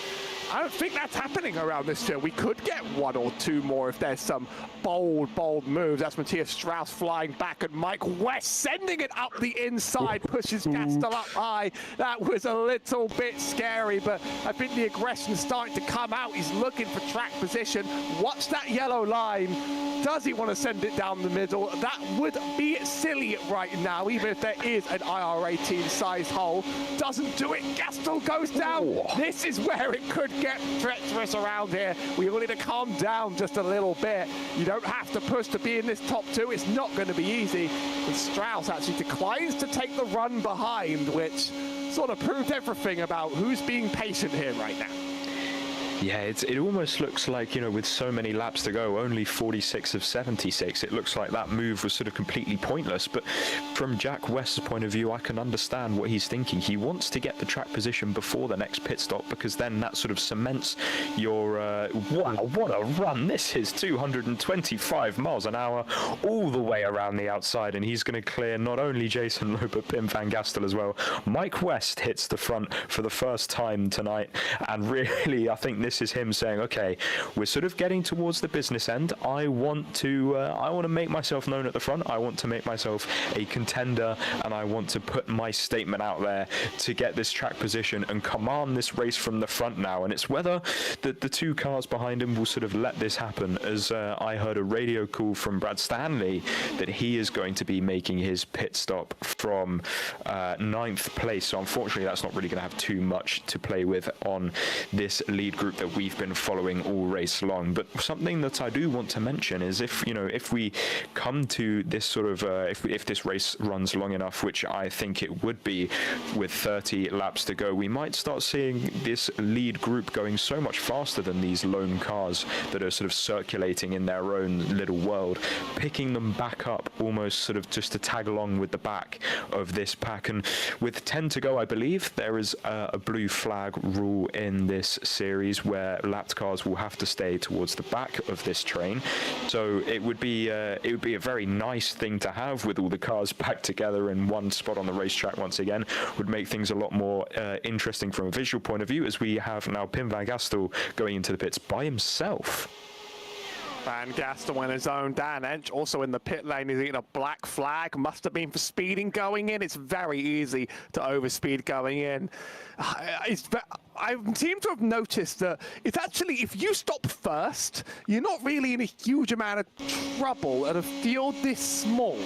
I don't think that's happening around this year. We could get 1 or 2 more if there's some bold moves. That's Matthias Strauss flying back, and Mike West sending it up the inside, pushes Gastel up high. That was a little bit scary, but I think the aggression's starting to come out. He's looking for track position. Watch that yellow line. Does he want to send it down the middle? That would be silly right now, even if there is an IR18 size hole. Doesn't do it. Gastel goes down. This is where it could get treacherous around here. We all need to calm down just a little bit. You don't have to push to be in this top 2. It's not going to be easy. And Strauss actually declines to take the run behind, which sort of proved everything about who's being patient here right now. Yeah, it almost looks like, with so many laps to go, only 46 of 76, it looks like that move was sort of completely pointless. But from Jack West's point of view, I can understand what he's thinking. He wants to get the track position before the next pit stop, because then that sort of cements your, wow, what a run. This is 225 miles an hour all the way around the outside, and he's going to clear not only Jason Lowe, but Pim van Gastel as well. Mike West hits the front for the first time tonight, and really, I think this is him saying, okay, we're sort of getting towards the business end. I want to make myself known at the front. I want to make myself a contender, and I want to put my statement out there to get this track position and command this race from the front now. And it's whether the 2 cars behind him will sort of let this happen, as I heard a radio call from Brad Stanley that he is going to be making his pit stop from 9th place. So unfortunately, that's not really going to have too much to play with on this lead group that we've been following all race long. But something that I do want to mention is if we come to this sort of if this race runs long enough, which I think it would be, with 30 laps to go, we might start seeing this lead group going so much faster than these lone cars that are sort of circulating in their own little world, picking them back up almost sort of just to tag along with the back of this pack. And with 10 to go, I believe there is a blue flag rule in this series where lapped cars will have to stay towards the back of this train. So it would be a very nice thing to have, with all the cars back together in one spot on the racetrack once again. Would make things a lot more interesting from a visual point of view, as we have now Pim van Gastel going into the pits by himself. Van Gastel on his own. Dan Ench also in the pit lane. He's eating a black flag. Must have been for speeding going in. It's very easy to overspeed going in. I seem to have noticed that it's actually, if you stop first, you're not really in a huge amount of trouble at a field this small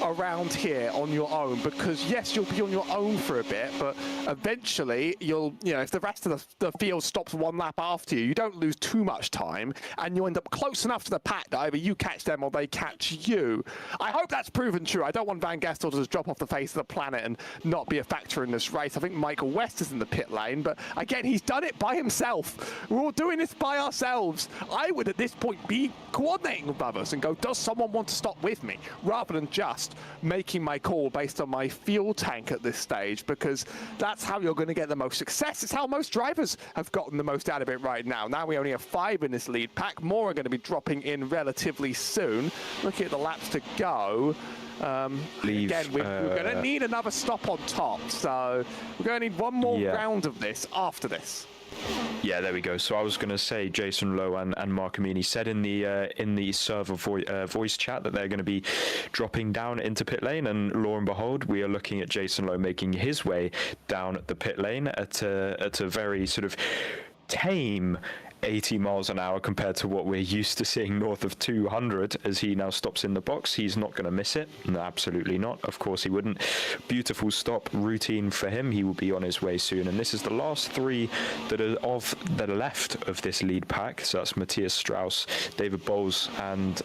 around here on your own, because yes, you'll be on your own for a bit, but eventually if the rest of the field stops 1 lap after you, you don't lose too much time, and you end up close enough enough to the pack that either you catch them or they catch you. I hope that's proven true. I don't want Van Gastel to just drop off the face of the planet and not be a factor in this race. I think Michael West is in the pit lane, but again, he's done it by himself. We're all doing this by ourselves. I would at this point be coordinating with others and go, does someone want to stop with me? Rather than just making my call based on my fuel tank at this stage, because that's how you're going to get the most success. It's how most drivers have gotten the most out of it right now. Now we only have 5 in this lead pack. More are going to be dropping in relatively soon. Looking at the laps to go. Again, we're going to need another stop on top, so we're going to need one more round of this after this. Yeah, there we go. So I was going to say Jason Lowe and Mark Amini said in the server voice chat that they're going to be dropping down into pit lane, and lo and behold, we are looking at Jason Lowe making his way down the pit lane at a very sort of tame 80 miles an hour compared to what we're used to seeing north of 200 as he now stops in the box. He's not going to miss it. No, absolutely not. Of course he wouldn't. Beautiful stop routine for him. He will be on his way soon. And this is the last 3 that are of the left of this lead pack. So that's Matthias Strauss, David Bowles, and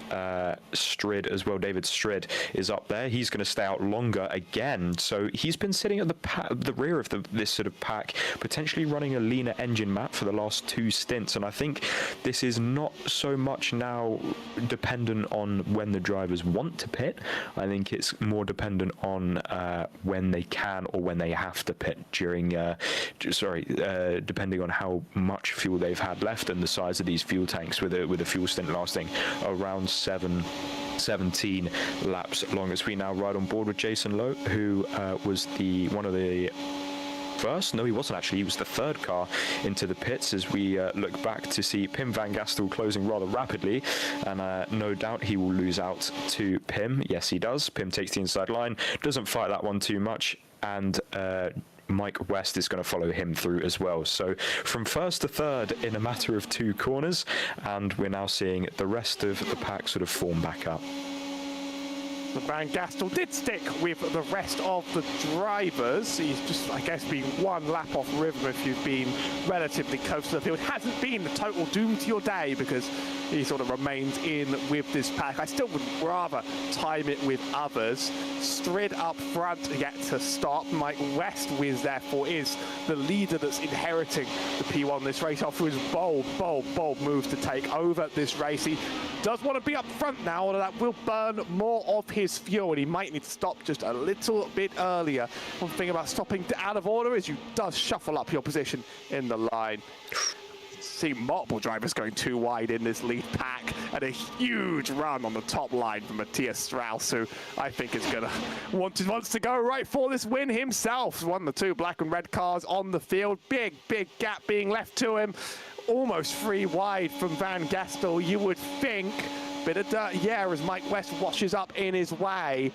Strid as well. David Strid is up there. He's going to stay out longer again. So he's been sitting at the rear of this sort of pack, potentially running a leaner engine map for the last 2 stints. And I think this is not so much now dependent on when the drivers want to pit. I think it's more dependent on when they can or when they have to pit during, depending on how much fuel they've had left and the size of these fuel tanks, with a fuel stint lasting around 17 laps long. As we now ride on board with Jason Lowe, who was one of the first. No, he wasn't actually. He was the 3rd car into the pits as we look back to see Pim Van Gastel closing rather rapidly, and no doubt he will lose out to Pim. Yes, he does. Pim takes the inside line, doesn't fight that one too much, and Mike West is going to follow him through as well. So from 1st to 3rd in a matter of 2 corners, and we're now seeing the rest of the pack sort of form back up. Van Gastel did stick with the rest of the drivers. He's just, I guess, been 1 lap off rhythm if you've been relatively close to the field. It hasn't been the total doom to your day because he sort of remains in with this pack. I still would rather time it with others. Strid up front to get to stop. Mike West, therefore is the leader that's inheriting the P1 this race after his bold move to take over this race. He does want to be up front now, although that will burn more of his fuel, and he might need to stop just a little bit earlier. One thing about stopping out of order is you does shuffle up your position in the line. See multiple drivers going too wide in this lead pack, and a huge run on the top line from Matthias Strauss, who I think is gonna wants to go right for this win himself. One of the 2 black and red cars on the field. Big gap being left to him, almost 3 wide from Van Gastel, you would think. Bit of dirt, yeah, as Mike West washes up in his way.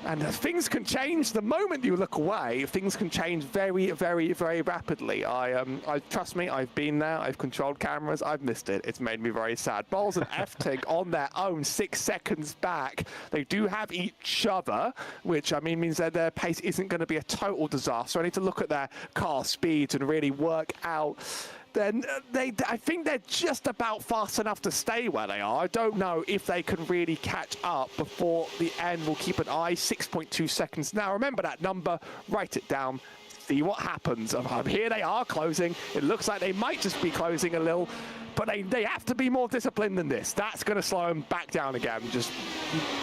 And things can change the moment you look away. Things can change very, very, very rapidly. I trust me, I've been there. I've controlled cameras. I've missed it. It's made me very sad. Bowles and Eftig on their own, 6 seconds back. They do have each other, which I mean means that their pace isn't going to be a total disaster. I need to look at their car speeds and really work out. Then I think they're just about fast enough to stay where they are. I don't know if they can really catch up before the end. We'll keep an eye. 6.2 seconds. Now, remember that number. Write it down. See what happens. Here they are closing. It looks like they might just be closing a little, but they have to be more disciplined than this. That's going to slow them back down again, just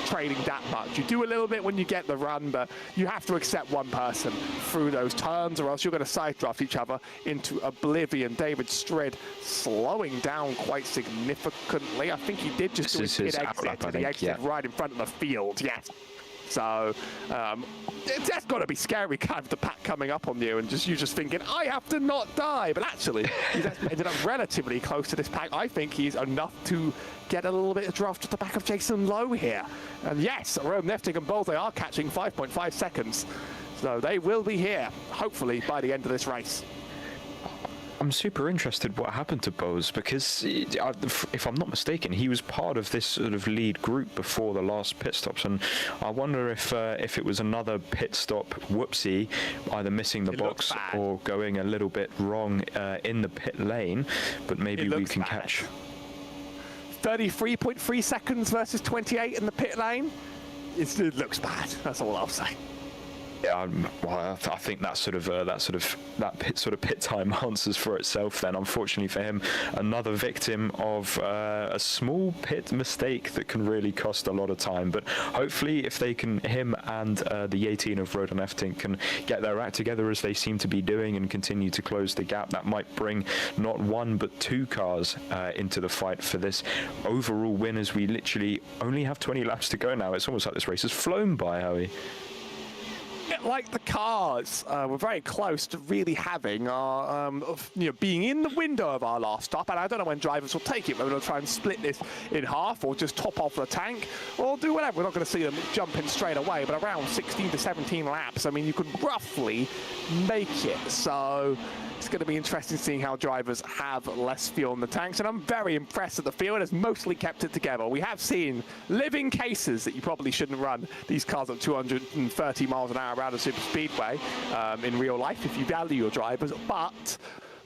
trading that much. You do a little bit when you get the run, but you have to accept one person through those turns, or else you're going to side draft each other into oblivion. David Strid slowing down quite significantly. I think he did just do his pit exit, and he exited right in front of the field. Yes. So that's got to be scary, kind of the pack coming up on you and you just thinking, I have to not die. But actually, he's ended up relatively close to this pack. I think he's enough to get a little bit of draft at the back of Jason Lowe here. And yes, Rome, Neftig and Bowles, they are catching 5.5 seconds. So they will be here, hopefully, by the end of this race. I'm super interested what happened to Bowes, because if I'm not mistaken, he was part of this sort of lead group before the last pit stops, and I wonder if it was another pit stop whoopsie, either missing the box or going a little bit wrong in the pit lane, but maybe we can catch. 33.3 seconds versus 28 in the pit lane. It looks bad. That's all I'll say. Yeah, well, I think that pit time answers for itself. Then, unfortunately for him, another victim of a small pit mistake that can really cost a lot of time. But hopefully, if they can, him and the 18 of Rodan Efting can get their act together as they seem to be doing and continue to close the gap, that might bring not one but two cars into the fight for this overall win. As we literally only have 20 laps to go now, it's almost like this race has flown by, Howie. Like the cars, we're very close to really having our, being in the window of our last stop, and I don't know when drivers will take it, whether they'll try and split this in half or just top off the tank or do whatever. We're not going to see them jumping straight away, but around 16 to 17 laps, I mean, you could roughly make it. So it's going to be interesting seeing how drivers have less fuel in the tanks, and I'm very impressed that the field has mostly kept it together. We have seen living cases that you probably shouldn't run these cars at 230 miles an hour around a super speedway in real life if you value your drivers, but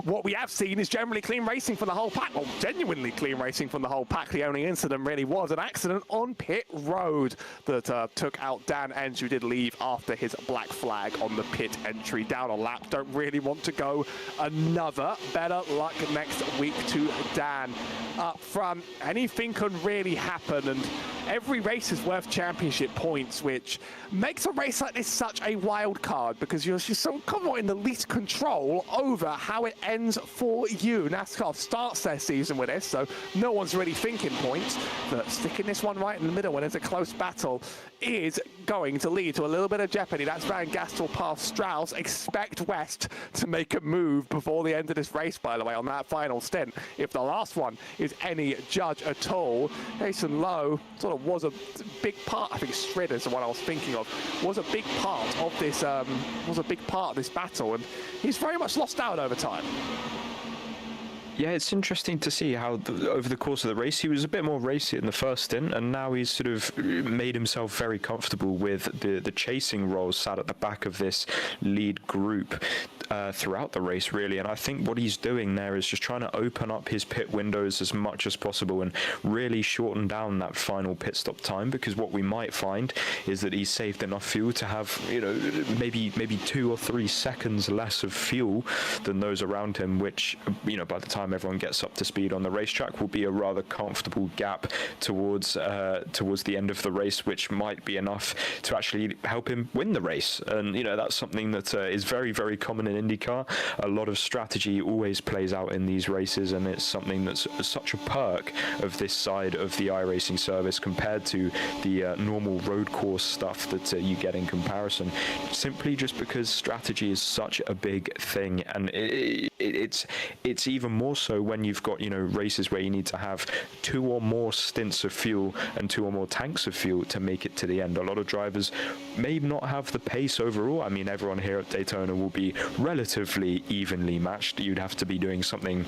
what we have seen is generally clean racing from the whole pack, well, genuinely clean racing from the whole pack. The only incident really was an accident on pit road that took out Dan Enns, who did leave after his black flag on the pit entry. Down a lap, don't really want to go another. Better luck next week to Dan. Up front, anything can really happen, and every race is worth championship points, which makes a race like this such a wild card because you're so somewhat in the least control over how it ends for you. NASCAR starts their season with this, so no one's really thinking points, but sticking this one right in the middle when it's a close battle is going to lead to a little bit of jeopardy. That's Van Gastel past Strauss. Expect West to make a move before the end of this race, by the way, on that final stint. If the last one is any judge at all, Jason Lowe sort of was a big part, I think Strider's the one I was thinking of, was a big part of this battle, and he's very much lost out over time. Yeah, it's interesting to see how over the course of the race, he was a bit more racy in the first stint, and now he's sort of made himself very comfortable with the chasing roles sat at the back of this lead group throughout the race, really. And I think what he's doing there is just trying to open up his pit windows as much as possible and really shorten down that final pit stop time, because what we might find is that he's saved enough fuel to have, maybe 2 or 3 seconds less of fuel than those around him, which, by the time everyone gets up to speed on the racetrack will be a rather comfortable gap towards the end of the race, which might be enough to actually help him win the race. And that's something that is very, very common in IndyCar. A lot of strategy always plays out in these races, and it's something that's such a perk of this side of the iRacing service compared to the normal road course stuff that you get in comparison, simply just because strategy is such a big thing. And it's even more so when you've got races where you need to have 2 or more stints of fuel and 2 or more tanks of fuel to make it to the end. A lot of drivers may not have the pace overall. I mean, everyone here at Daytona will be relatively evenly matched. You'd have to be doing something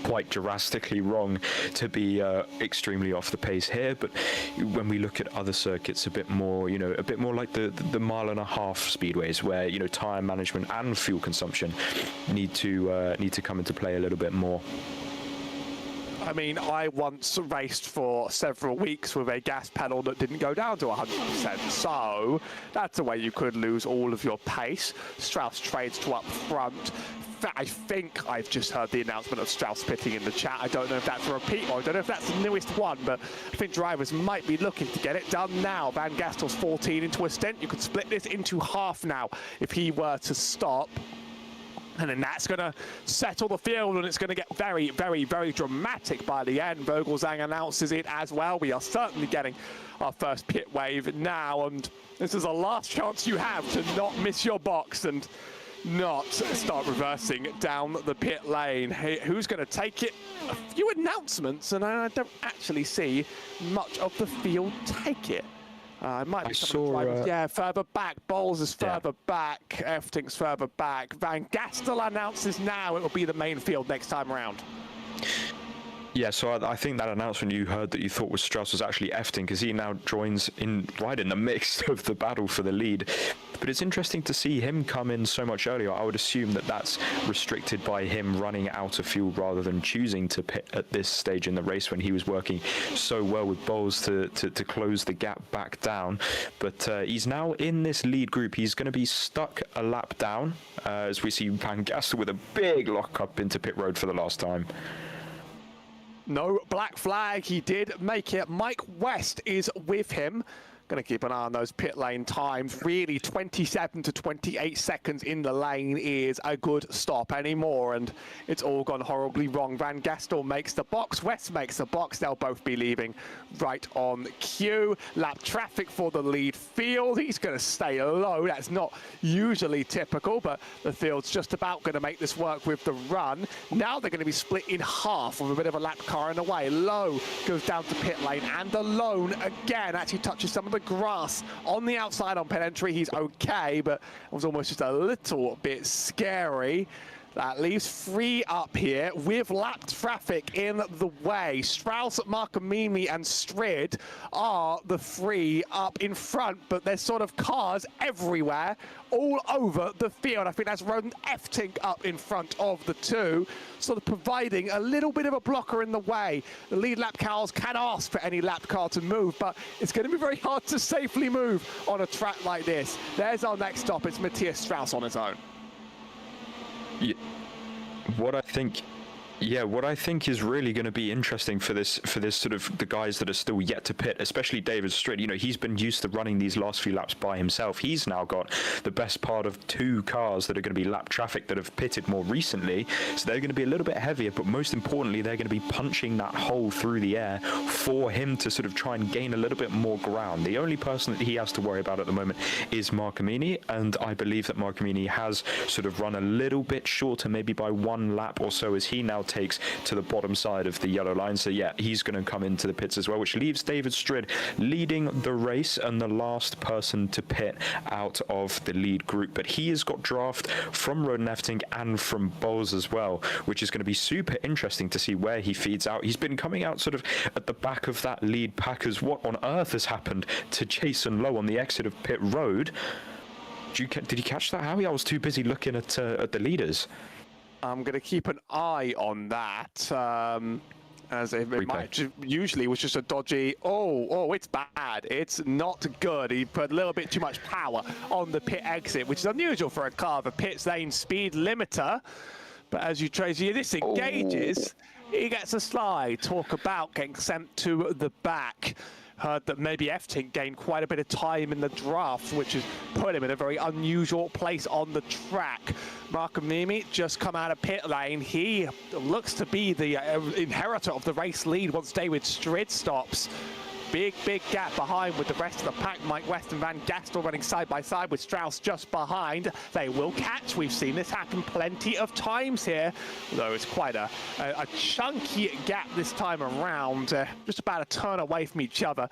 quite drastically wrong to be extremely off the pace here. But when we look at other circuits, a bit more like the mile-and-a-half speedways, where tire management and fuel consumption need to come into play a little bit more. I mean, I once raced for several weeks with a gas pedal that didn't go down to 100%, so that's a way you could lose all of your pace. Strauss trades to up front. I think I've just heard the announcement of Strauss pitting in the chat. I don't know if that's a repeat or I don't know if that's the newest one, but I think drivers might be looking to get it done now. Van Gastel's 14 into a stint. You could split this into half now if he were to stop. And then that's going to settle the field, and it's going to get very, very, very dramatic by the end. Vogelsang announces it as well. We are certainly getting our first pit wave now, and this is the last chance you have to not miss your box and not start reversing down the pit lane. Who's going to take it? A few announcements, and I don't actually see much of the field take it. It might be some of the drivers, further back. Bowles is further back. Efting's further back. Van Gastel announces now it will be the main field next time around. Yeah, so I think that announcement you heard that you thought was Strauss was actually Efting, because he now joins right in the mix of the battle for the lead. But it's interesting to see him come in so much earlier. I would assume that that's restricted by him running out of fuel rather than choosing to pit at this stage in the race when he was working so well with Bowles to close the gap back down. But he's now in this lead group. He's going to be stuck a lap down as we see Van Gastel with a big lock up into pit road for the last time. No black flag. He did make it. Mike West is with him. Going to keep an eye on those pit lane times. Really, 27 to 28 seconds in the lane is a good stop anymore, and it's all gone horribly wrong. Van Gastel makes the box, West makes the box. They'll both be leaving right on cue. Lap traffic for the lead field. He's going to stay low. That's not usually typical, but the field's just about going to make this work with the run. Now they're going to be split in half with a bit of a lap car in the way. Low goes down to pit lane, and Alone again actually touches some of the grass on the outside on pit entry. He's okay, but it was almost just a little bit scary. That leaves 3 up here with lap traffic in the way. Strauss, Markamimi and Strid are the 3 up in front, but there's sort of cars everywhere all over the field. I think that's Roden F-Tink up in front of the 2, sort of providing a little bit of a blocker in the way. The lead lap cars can ask for any lap car to move, but it's going to be very hard to safely move on a track like this. There's our next stop. It's Matthias Strauss on his own. Yeah. What I think is really going to be interesting for this sort of the guys that are still yet to pit, especially David Strid. You know, he's been used to running these last few laps by himself. He's now got the best part of 2 cars that are going to be lap traffic that have pitted more recently, so they're going to be a little bit heavier, but most importantly they're going to be punching that hole through the air for him to sort of try and gain a little bit more ground. The only person that he has to worry about at the moment is Markamini, and I believe that Markamini has sort of run a little bit shorter, maybe by 1 lap or so, as he now takes to the bottom side of the yellow line. So yeah, he's going to come into the pits as well, which leaves David Strid leading the race and the last person to pit out of the lead group. But he has got draft from Roden F-Tink and from Bowles as well, which is going to be super interesting to see where he feeds out. He's been coming out sort of at the back of that lead pack. As what on earth has happened to Jason Lowe on the exit of pit road? Did you catch that, Howie? I was too busy looking at the leaders. I'm going to keep an eye on that, as it might usually was just a dodgy, oh, it's bad. It's not good. He put a little bit too much power on the pit exit, which is unusual for a car of a pit lane speed limiter. But as you trace, this engages, he gets a slide. Talk about getting sent to the back. Heard that maybe F-Tink gained quite a bit of time in the draft, which has put him in a very unusual place on the track. Markamimi just come out of pit lane. He looks to be the inheritor of the race lead once David Strid stops. Big gap behind with the rest of the pack. Mike West and Van Gastel running side by side with Strauss just behind. They will catch. We've seen this happen plenty of times here, although it's quite a chunky gap this time around. Just about a turn away from each other.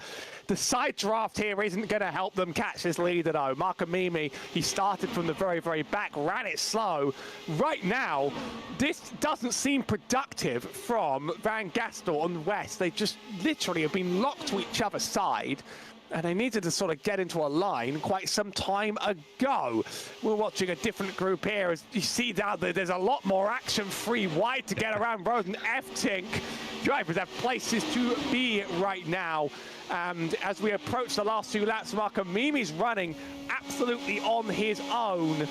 The side draft here isn't going to help them catch this leader though. Markamimi, he started from the very back, ran it slow. Right now, this doesn't seem productive from Van Gastel and West. They just literally have been locked to each other's side, and they needed to sort of get into a line quite some time ago. We're watching a different group here. As you see down there, there's a lot more action free wide to get around Roden F-Tink. Drivers have places to be right now. And as we approach the last 2 laps, Markamimi's running absolutely on his own.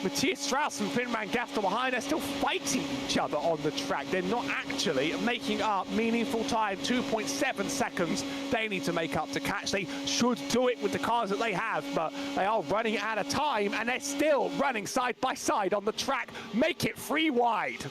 Matthias Strauss and Finn Van Gastel behind are still fighting each other on the track. They're not actually making up meaningful time. 2.7 seconds they need to make up to catch. They should do it with the cars that they have, but they are running out of time, and they're still running side by side on the track. Make it 3 wide.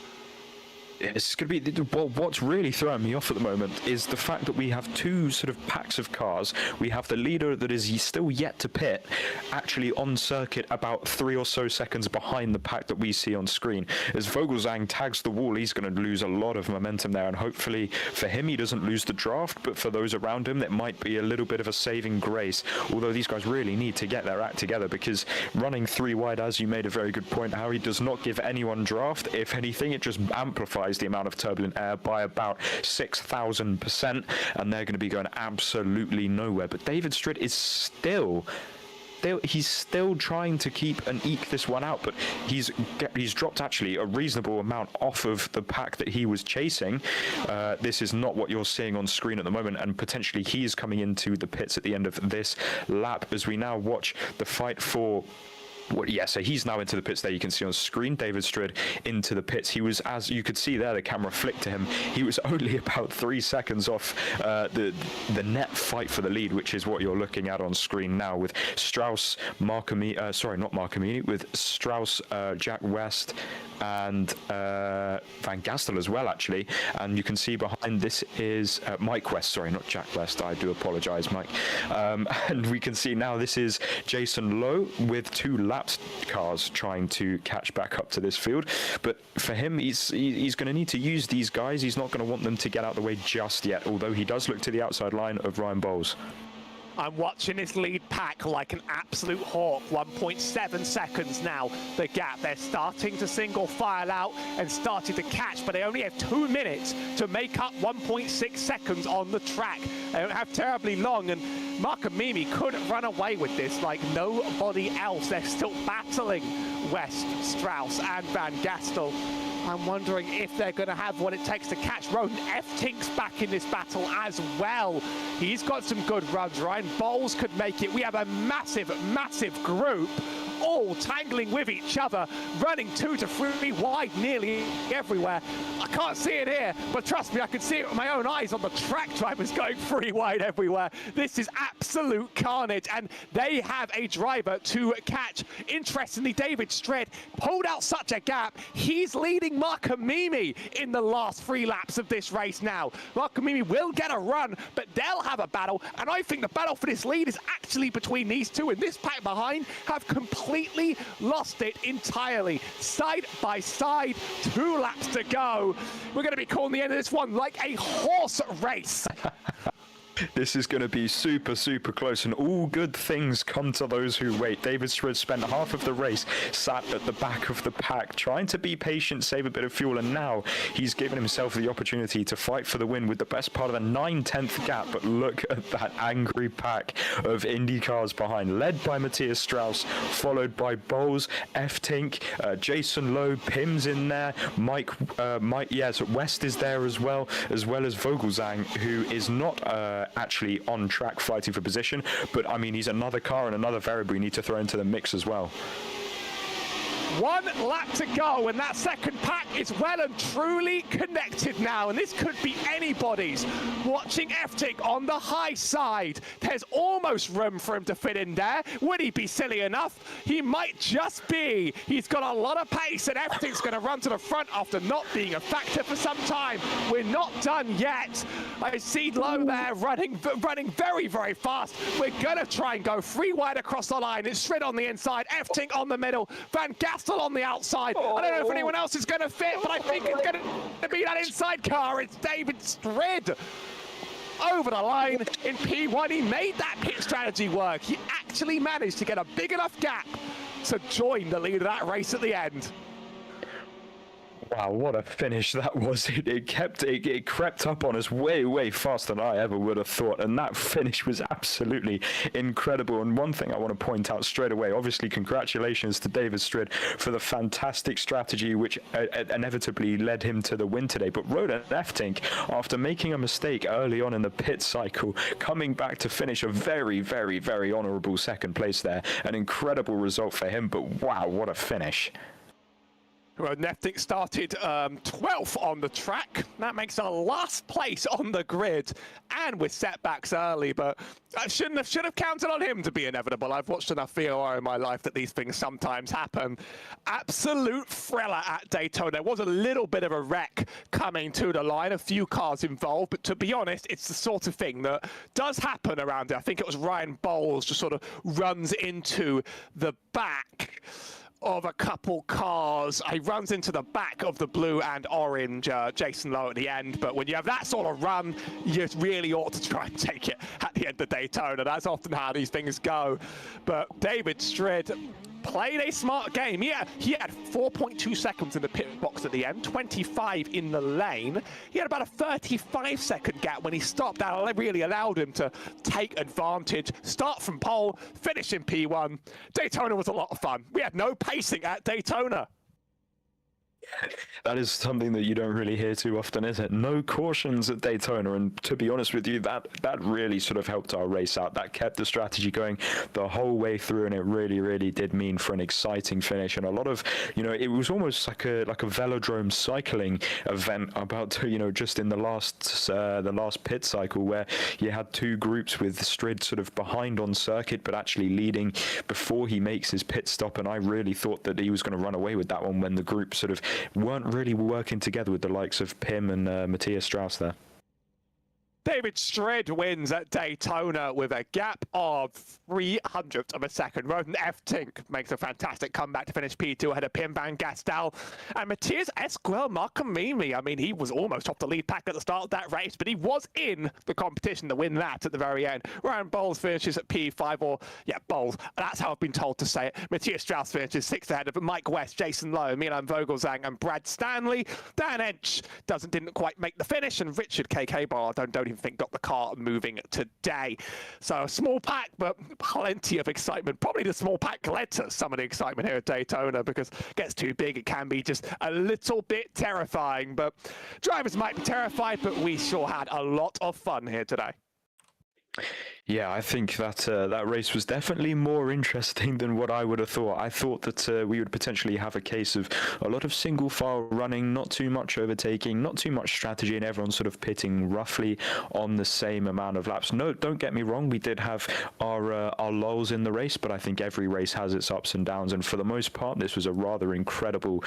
It's going to be, well, what's really throwing me off at the moment is the fact that we have 2 sort of packs of cars. We have the leader that is still yet to pit, actually on circuit about 3 or so seconds behind the pack that we see on screen. As Vogelsang tags the wall, he's going to lose a lot of momentum there, and hopefully for him he doesn't lose the draft, but for those around him that might be a little bit of a saving grace. Although these guys really need to get their act together, because running 3 wide, as you made a very good point, Harry, does not give anyone draft. If anything, it just amplifies the amount of turbulent air by about 6,000%, and they're going to be going absolutely nowhere. But David Strid is still still trying to keep and eke this one out, but he's dropped actually a reasonable amount off of the pack that he was chasing. This is not what you're seeing on screen at the moment, and potentially he is coming into the pits at the end of this lap as we now watch the fight for. Well, yeah, so he's now into the pits there. You can see on screen, David Strid into the pits. He was, as you could see there, the camera flicked to him. He was only about 3 seconds off the net fight for the lead, which is what you're looking at on screen now with Strauss, with Strauss, Jack West, and Van Gastel as well, actually. And you can see behind this is Mike West. Sorry, not Jack West. I do apologize, Mike. And we can see now this is Jason Lowe with 2 lapped cars trying to catch back up to this field. But for him, he's going to need to use these guys. He's not going to want them to get out of the way just yet, although he does look to the outside line of Ryan Bowles. I'm watching his lead pack like an absolute hawk. 1.7 seconds now, the gap. They're starting to single file out and starting to catch, but they only have 2 minutes to make up 1.6 seconds on the track. They don't have terribly long, and Marco Mimi could run away with this like nobody else. They're still battling West, Strauss, and Van Gastel. I'm wondering if they're going to have what it takes to catch Roden. F-Tink's back in this battle as well. He's got some good runs. Ryan Bowles could make it. We have a massive, massive group all tangling with each other, running 2 to 3 wide nearly everywhere. I can't see it here, but trust me, I can see it with my own eyes on the track. Drivers going 3 wide everywhere. This is absolute carnage, and they have a driver to catch. Interestingly, David Strid pulled out such a gap. He's leading Marco Mimi in the last 3 laps of this race now. Marco Mimi will get a run, but they'll have a battle, and I think the battle for this lead is actually between these two, and this pack behind have completely lost it entirely. Side by side, 2 laps to go. We're going to be calling the end of this one like a horse race. This is going to be super, super close, and all good things come to those who wait. David Strid spent half of the race sat at the back of the pack, trying to be patient, save a bit of fuel, and now he's given himself the opportunity to fight for the win with the best part of a 9/10 gap. But look at that angry pack of IndyCars behind, led by Matthias Strauss, followed by Bowles, F-Tink, Jason Lowe, Pim's in there, Mike, yes, West is there as well as Vogelzang, who is not actually on track fighting for position, but I mean, he's another car and another variable we need to throw into the mix as well. 1 lap to go, and that second pack is well and truly connected now, and this could be anybody's. Watching F-Tick on the high side, there's almost room for him to fit in there. Would he be silly enough? He might just be. He's got a lot of pace, and F-Tick's going to run to the front after not being a factor for some time. We're not done yet. I see Lowe there running very, very fast. We're going to try and go 3 wide across the line. It's Strid on the inside, F-Tick on the middle, Van Gastel on the outside. I don't know if anyone else is going to fit, but I think it's going to be that inside car. It's David Strid over the line in P1. He made that pit strategy work. He actually managed to get a big enough gap to join the lead of that race at the end. Wow, what a finish that was. It crept up on us way, way faster than I ever would have thought, and that finish was absolutely incredible. And one thing I want to point out straight away, obviously congratulations to David Strid for the fantastic strategy which inevitably led him to the win today. But Roden F-Tink, after making a mistake early on in the pit cycle, coming back to finish a very, very, very honourable second place there. An incredible result for him, but wow, what a finish. Well, F-Tink started 12th on the track. That makes our last place on the grid, and with setbacks early, but I should have counted on him to be inevitable. I've watched enough VOR in my life that these things sometimes happen. Absolute thriller at Daytona. There was a little bit of a wreck coming to the line, a few cars involved, but to be honest, it's the sort of thing that does happen around it. I think it was Ryan Bowles just sort of runs into the back of a couple cars. He runs into the back of the blue and orange Jason Lowe at the end, but when you have that sort of run, you really ought to try and take it at the end of Daytona. That's often how these things go. But David Strid played a smart game. Yeah, he had 4.2 seconds in the pit box at the end, 25 in the lane. He had about a 35-second gap when he stopped. That really allowed him to take advantage, start from pole, finish in P1. Daytona was a lot of fun. We had no pacing at Daytona. That is something that you don't really hear too often, is it? No cautions at Daytona, and to be honest with you, that really sort of helped our race out. That kept the strategy going the whole way through, and it really did mean for an exciting finish. And a lot of, it was almost like a velodrome cycling event about to, just in the last pit cycle, where you had two groups with Strid sort of behind on circuit, but actually leading before he makes his pit stop. And I really thought that he was going to run away with that one when the group sort of weren't really working together with the likes of Pim and Matthias Strauss there. David Strid wins at Daytona with a gap of 300th of a second. Roden F. Tink makes a fantastic comeback to finish P2 ahead of Pim Van Gastel. And Matthias Esquel Markamimi, I mean, he was almost off the lead pack at the start of that race, but he was in the competition to win that at the very end. Ryan Bowles finishes at P5, or, yeah, Bowles, that's how I've been told to say it. Matthias Strauss finishes 6th ahead of Mike West, Jason Lowe, Milan Vogelzang, and Brad Stanley. Dan Ench didn't quite make the finish, and Richard KK Bar, don't even think got the car moving today. So a small pack, but plenty of excitement. Probably the small pack led to some of the excitement here at Daytona, because it gets too big, it can be just a little bit terrifying. But drivers might be terrified, but we sure had a lot of fun here today. Yeah, I think that that race was definitely more interesting than what I would have thought. I thought that we would potentially have a case of a lot of single file running, not too much overtaking, not too much strategy, and everyone sort of pitting roughly on the same amount of laps. No, don't get me wrong, we did have our lulls in the race, but I think every race has its ups and downs, and for the most part, this was a rather incredible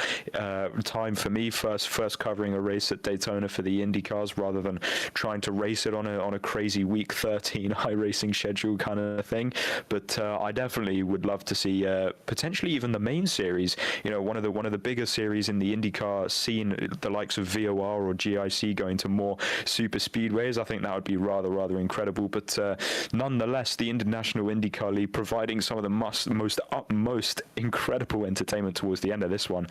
time for me. First covering a race at Daytona for the IndyCars, rather than trying to race it on a crazy week 13 iRacing schedule kind of thing. But I definitely would love to see potentially even the main series, one of the bigger series in the IndyCar scene, the likes of VOR or GIC going to more super speedways. I think that would be rather incredible. But nonetheless, the International IndyCar League providing some of the most incredible entertainment towards the end of this one.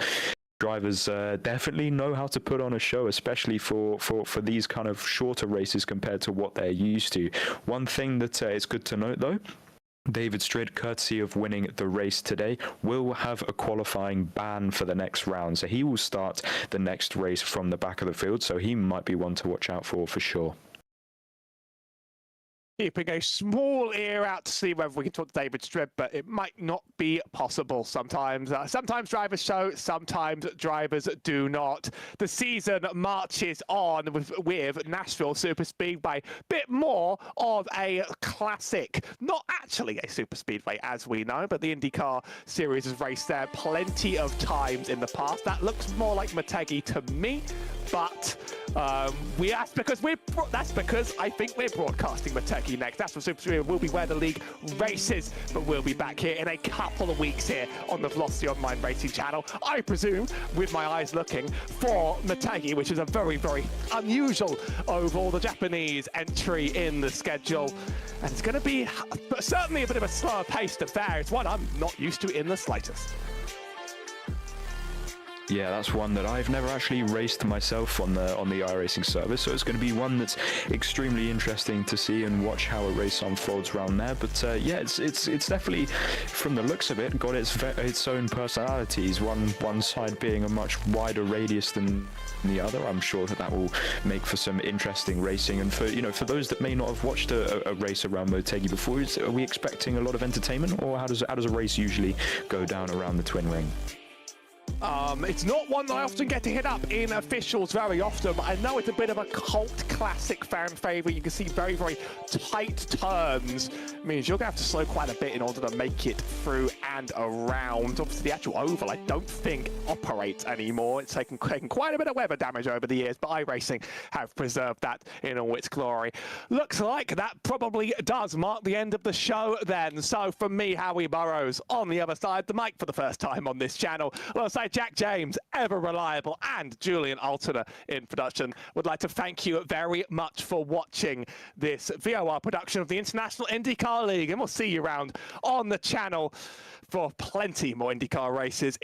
Drivers definitely know how to put on a show, especially for these kind of shorter races compared to what they're used to. One thing that is good to note, though, David Strid, courtesy of winning the race today, will have a qualifying ban for the next round. So he will start the next race from the back of the field, so he might be one to watch out for sure. Keeping a small ear out to see whether we can talk to David Strid, but it might not be possible sometimes. Sometimes drivers show, sometimes drivers do not. The season marches on with Nashville Superspeedway. Bit more of a classic. Not actually a Superspeedway, as we know, but the IndyCar series has raced there plenty of times in the past. That looks more like Motegi to me, but that's because I think we're broadcasting Motegi next. That's what Superspeedway will be where the league races, but we'll be back here in a couple of weeks here on the Velocity Online Racing channel. I presume, with my eyes looking, for Motegi, which is a very unusual oval, the Japanese entry in the schedule. And it's going to be certainly a bit of a slower paced affair. It's one I'm not used to in the slightest. Yeah, that's one that I've never actually raced myself on the iRacing service, so it's going to be one that's extremely interesting to see and watch how a race unfolds around there. But yeah, it's definitely, from the looks of it, got its own personalities. One side being a much wider radius than the other. I'm sure that will make for some interesting racing. And for those that may not have watched a race around Motegi before, are we expecting a lot of entertainment, or how does a race usually go down around the Twin Ring? It's not one that I often get to hit up in officials very often, but I know it's a bit of a cult classic fan favorite. You can see very tight turns. It means you're going to have to slow quite a bit in order to make it through and around. Obviously, the actual oval, I don't think operates anymore. It's taken quite a bit of weather damage over the years, but iRacing have preserved that in all its glory. Looks like that probably does mark the end of the show then. So from me, Howie Burrows, on the other side of the mic for the first time on this channel, alongside Jack James, ever reliable, and Julian Alterner in production, would like to thank you very much for watching this VOR production of the International IndyCar League, and we'll see you around on the channel for plenty more IndyCar races